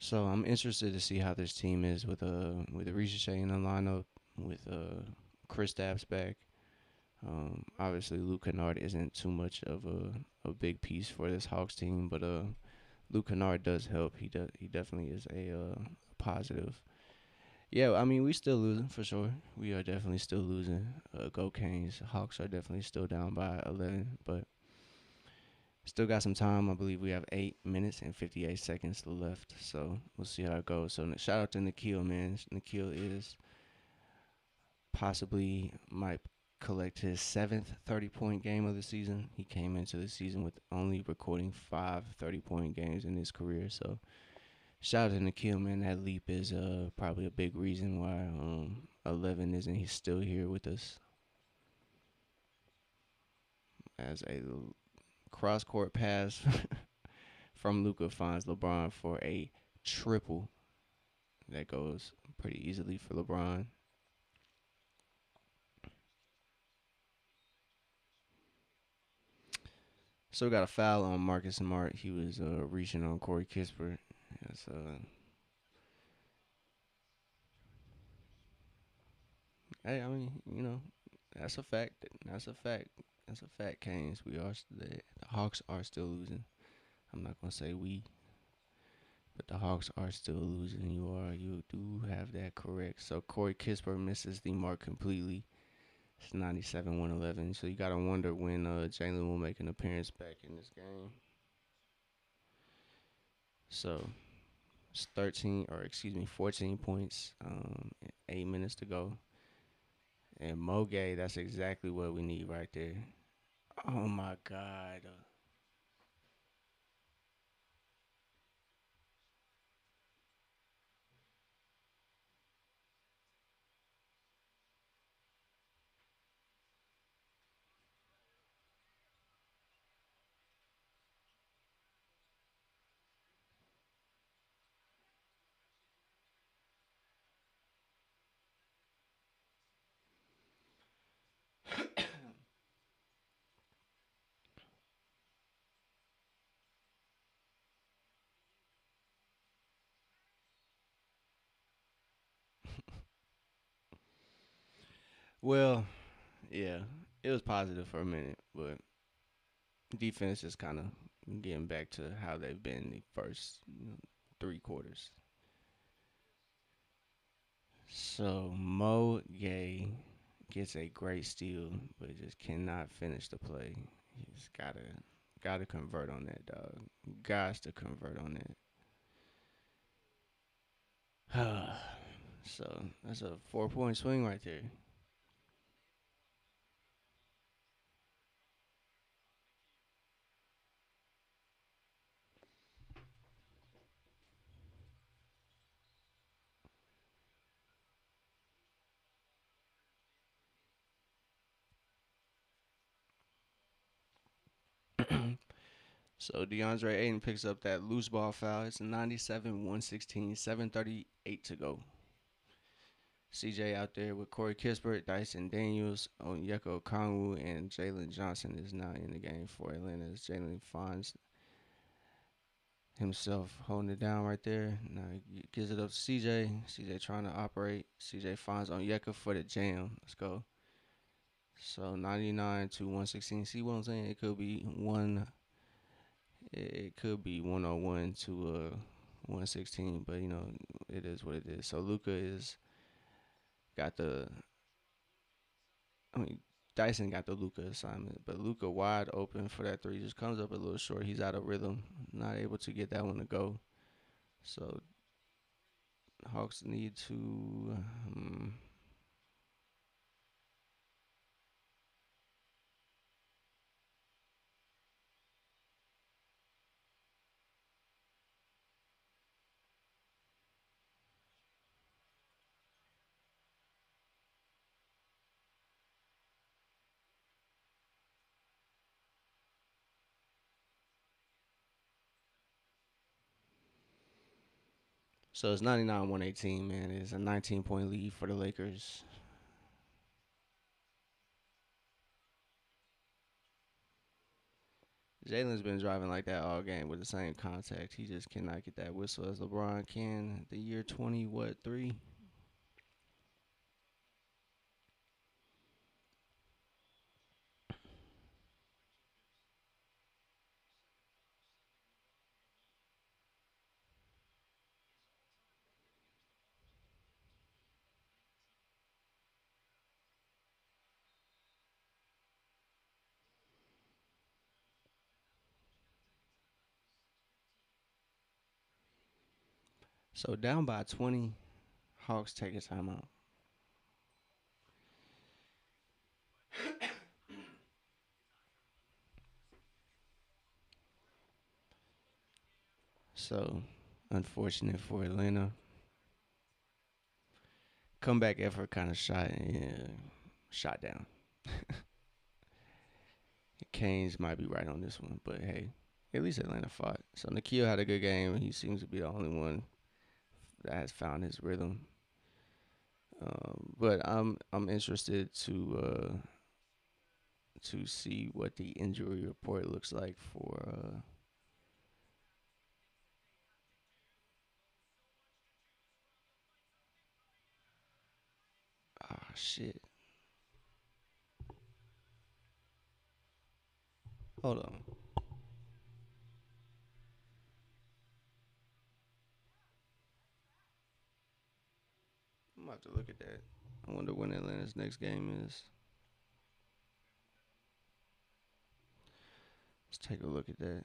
So I'm interested to see how this team is with Ricochet in the lineup, with Kristaps back. Obviously Luke Kennard isn't too much of a big piece for this Hawks team, but Luke Kennard does help. He definitely is a positive. Yeah, I mean we still losing for sure. We are definitely still losing. Go Canes. Hawks are definitely still down by 11, but still got some time. I believe we have 8 minutes and 58 seconds left. So we'll see how it goes. So shout out to Nikhil, man. Nikhil is possibly might collect his seventh 30-point game of the season. He came into the season with only recording five 30-point games in his career. So shout out to Nikhil, man. That leap is probably a big reason why 11 isn't he still here with us. As a cross court pass from Luka finds LeBron for a triple that goes pretty easily for LeBron. So we got a foul on Marcus Smart. He was reaching on Corey Kispert. That's, hey, I mean, that's a fact. That's a fact. That's a fact, Canes. The Hawks are still losing. I'm not gonna say we, but the Hawks are still losing. You do have that correct. So Corey Kispert misses the mark completely. It's 97-111. So you gotta wonder when Jalen will make an appearance back in this game. So it's 14 points. 8 minutes to go. And Moge, that's exactly what we need right there. Oh my God. Well, yeah, it was positive for a minute, but defense is kind of getting back to how they've been the first three quarters. So Mo Gay gets a great steal, but just cannot finish the play. He's gotta convert on that, dog. Guys to convert on that. So that's a 4 point swing right there. So DeAndre Ayton picks up that loose ball foul. It's 97-116, 7:38 to go. CJ out there with Corey Kispert, Dyson Daniels, Onyeka Okongwu, and Jalen Johnson is not in the game for Atlanta. As Jalen finds himself holding it down right there. Now he gives it up to CJ. CJ trying to operate. CJ finds Onyeka for the jam. Let's go. So 99 to 116. See what I'm saying? It could be one. It could be 101 to 116, but it is what it is. So Luca is got the. I mean, Dyson got the Luca assignment, but Luca wide open for that three just comes up a little short. He's out of rhythm, not able to get that one to go. So Hawks need to. So it's 99-118, man. It's a 19-point lead for the Lakers. Jalen's been driving like that all game with the same contact. He just cannot get that whistle as LeBron can. The year 20, what, 3? So down by 20, Hawks take a timeout. So unfortunate for Atlanta. Comeback effort kind of shot, yeah, shot down. Canes might be right on this one, but hey, at least Atlanta fought. So Nikhil had a good game. He seems to be the only one that has found his rhythm. But I'm interested to see what the injury report looks like for shit. Hold on. I'm about to look at that. I wonder when Atlanta's next game is. Let's take a look at that.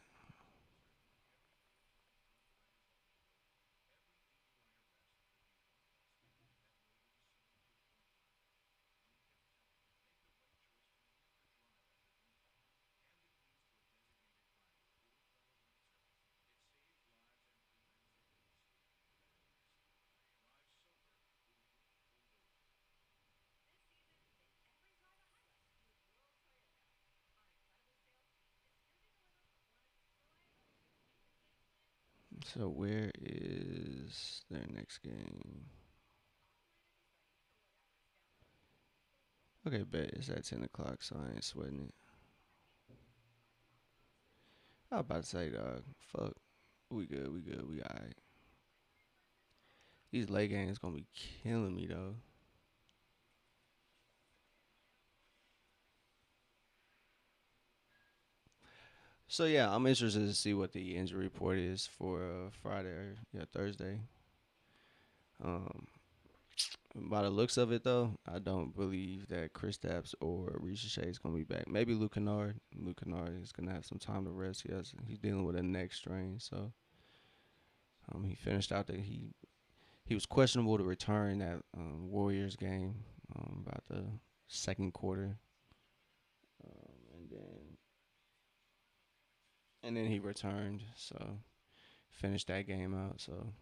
So where is their next game? Okay, bet it's at 10 o'clock, so I ain't sweating it. I was about to say, dog, fuck, we good, we alright. These late games gonna be killing me though. So yeah, I'm interested to see what the injury report is for Friday or yeah Thursday. Um, by the looks of it though, I don't believe that Chris Stapps or Risha Shea is gonna be back. Maybe Luke Kennard. Luke Kennard is gonna have some time to rest. He's dealing with a neck strain, so he finished out that he was questionable to return that Warriors game about the second quarter, and then he returned, so finished that game out. So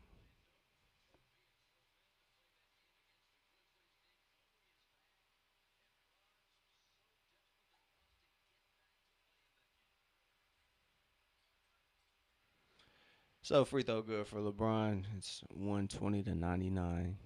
free throw good for LeBron. It's 120-99.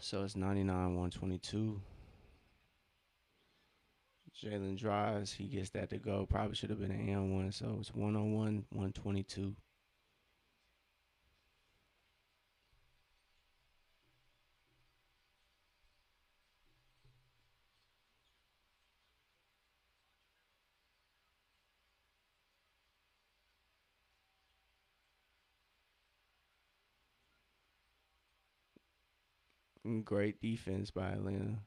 So it's 99-122. Jalen drives. He gets that to go. Probably should have been an and one. So it's 101, 122. Great defense by Atlanta.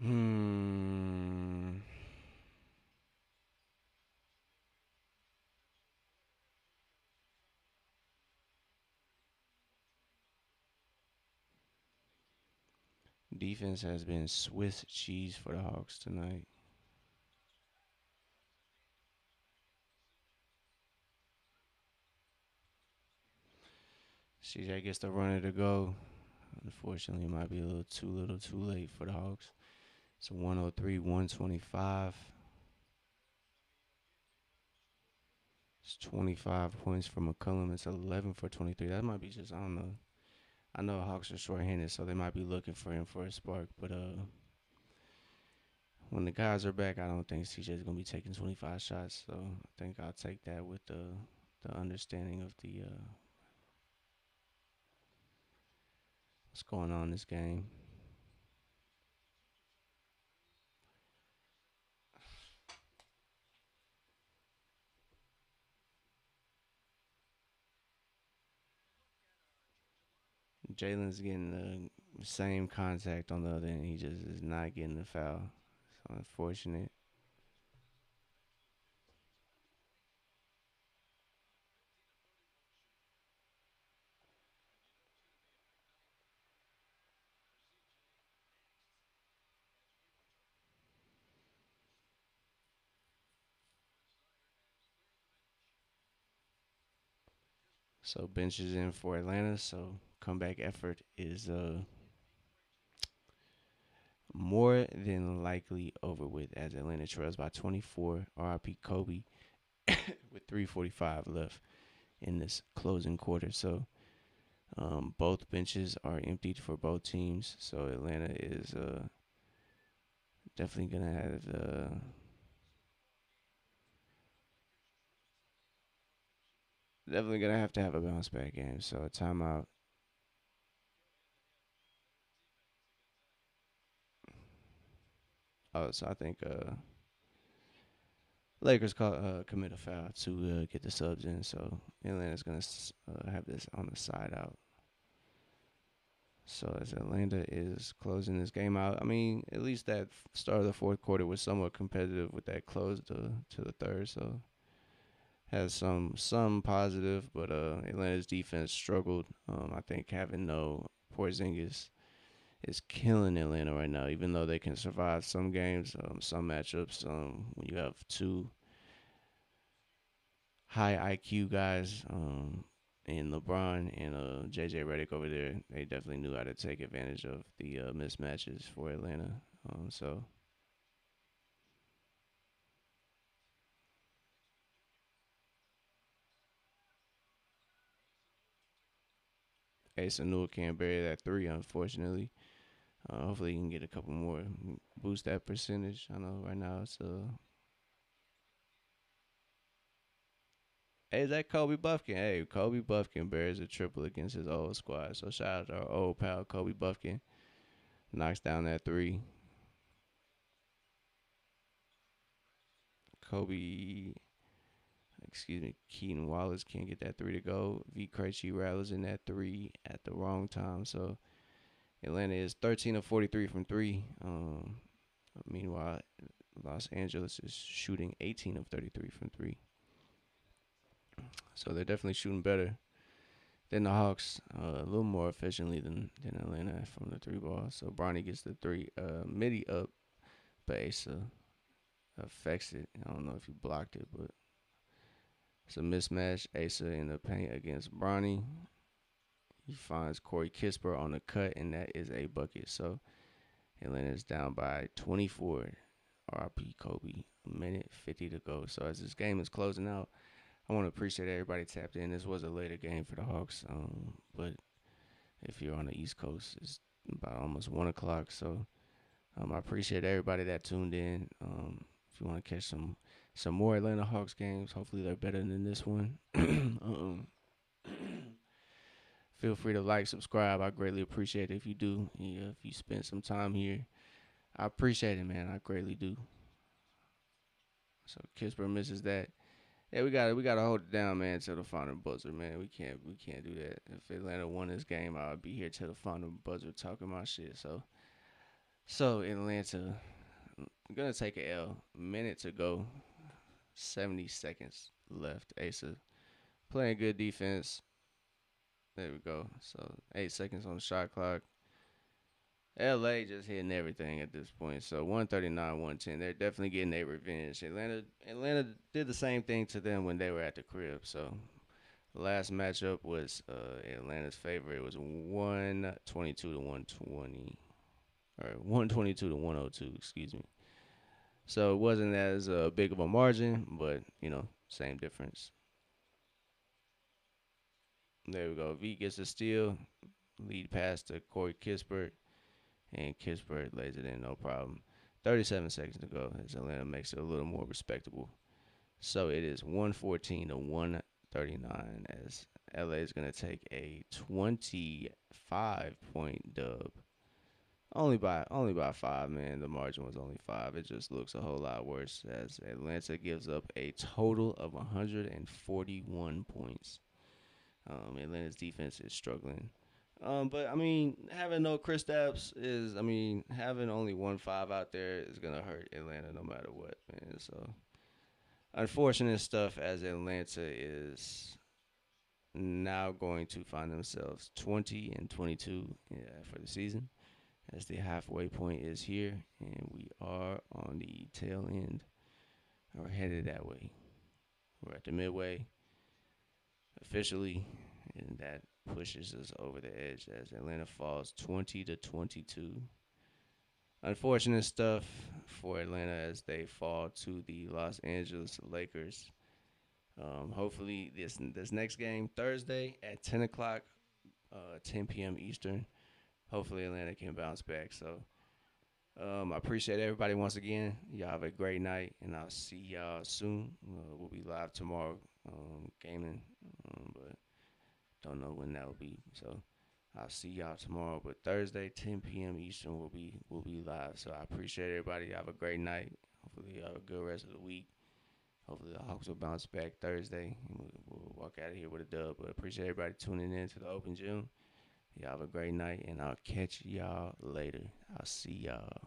Hmm. Defense has been Swiss cheese for the Hawks tonight. CJ gets the runner to go. Unfortunately, it might be a little too late for the Hawks. It's 103, 125. It's 25 points for McCullum. It's 11 for 23. That might be just, I don't know. I know Hawks are short-handed, so they might be looking for him for a spark. But when the guys are back, I don't think CJ's gonna be taking 25 shots. So I think I'll take that with the understanding of the what's going on in this game. Jalen's getting the same contact on the other end. He just is not getting the foul. It's unfortunate. So bench is in for Atlanta. So comeback effort is more than likely over with as Atlanta trails by 24. RIP Kobe with 3:45 left in this closing quarter. So both benches are emptied for both teams. So Atlanta is definitely gonna have to have a bounce back game. So a timeout. Oh, so I think Lakers commit a foul to get the subs in. So Atlanta's gonna have this on the side out. So as Atlanta is closing this game out, I mean, at least that start of the fourth quarter was somewhat competitive with that close to the third. So has some positive, but Atlanta's defense struggled. I think having no Porzingis is killing Atlanta right now. Even though they can survive some games, some matchups, when you have two high IQ guys, and LeBron and JJ Redick over there, they definitely knew how to take advantage of the mismatches for Atlanta. So Asa Newell can't bury that three, unfortunately. Hopefully, he can get a couple more, boost that percentage. I know right now it's Hey, is that Kobe Buffkin? Hey, Kobe Buffkin bears a triple against his old squad. So shout out to our old pal Kobe Buffkin. Knocks down that three. Kobe, excuse me, Keaton Wallace can't get that three to go. V. Krejci rattles in that three at the wrong time. So Atlanta is 13 of 43 from three. Meanwhile, Los Angeles is shooting 18 of 33 from three. So they're definitely shooting better than the Hawks, a little more efficiently than Atlanta from the three ball. So Bronny gets the three, midi up, but Asa affects it. I don't know if he blocked it, but it's a mismatch. Asa in the paint against Bronny. He finds Corey Kisper on the cut, and that is a bucket. So Atlanta is down by 24. RP Kobe. A minute 50 to go. So as this game is closing out, I want to appreciate everybody tapped in. This was a later game for the Hawks, but if you're on the East Coast, it's about almost 1 o'clock. So I appreciate everybody that tuned in. If you want to catch some more Atlanta Hawks games, hopefully they're better than this one. Feel free to like, subscribe. I greatly appreciate it if you do. Yeah, if you spend some time here, I appreciate it, man. I greatly do. So Kisper misses that. Yeah, we gotta hold it down, man, till the final buzzer, man. We can't do that. If Atlanta won this game, I would be here till the final buzzer talking my shit. So So Atlanta gonna take a L. Minute to go. 70 seconds left. Asa playing good defense. There we go. So 8 seconds on the shot clock. LA just hitting everything at this point. So 139, 110. They're definitely getting their revenge. Atlanta did the same thing to them when they were at the crib. So the last matchup was Atlanta's favor. It was 122 to 120. Or 122 to 102, excuse me. So it wasn't as big of a margin, but same difference. There we go. V gets a steal, lead pass to Corey Kispert, and Kispert lays it in, no problem. 37 seconds to go as Atlanta makes it a little more respectable. So it is 114 to 139 as LA is going to take a 25-point dub. Only by 5, man. The margin was only 5. It just looks a whole lot worse as Atlanta gives up a total of 141 points. Atlanta's defense is struggling. But I mean, having no Kristaps is, I mean, having only 1-5 out there is gonna hurt Atlanta no matter what, man. So unfortunate stuff as Atlanta is now going to find themselves 20-22 for the season, as the halfway point is here, and we are on the tail end. We're headed that way. We're at the midway officially, and that pushes us over the edge as Atlanta falls 20-22. Unfortunate stuff for Atlanta as they fall to the Los Angeles Lakers. Hopefully, this next game Thursday at 10 o'clock, 10 p.m. Eastern. Hopefully, Atlanta can bounce back. So, I appreciate everybody once again. Y'all have a great night, and I'll see y'all soon. We'll be live tomorrow, gaming, but don't know when that will be. So I'll see y'all tomorrow. But Thursday, 10 p.m. Eastern, will be live. So I appreciate everybody. Have a great night. Hopefully, you have a good rest of the week. Hopefully, the Hawks will bounce back Thursday, and we'll walk out of here with a dub. But appreciate everybody tuning in to the Open Gym. Y'all have a great night, and I'll catch y'all later. I'll see y'all.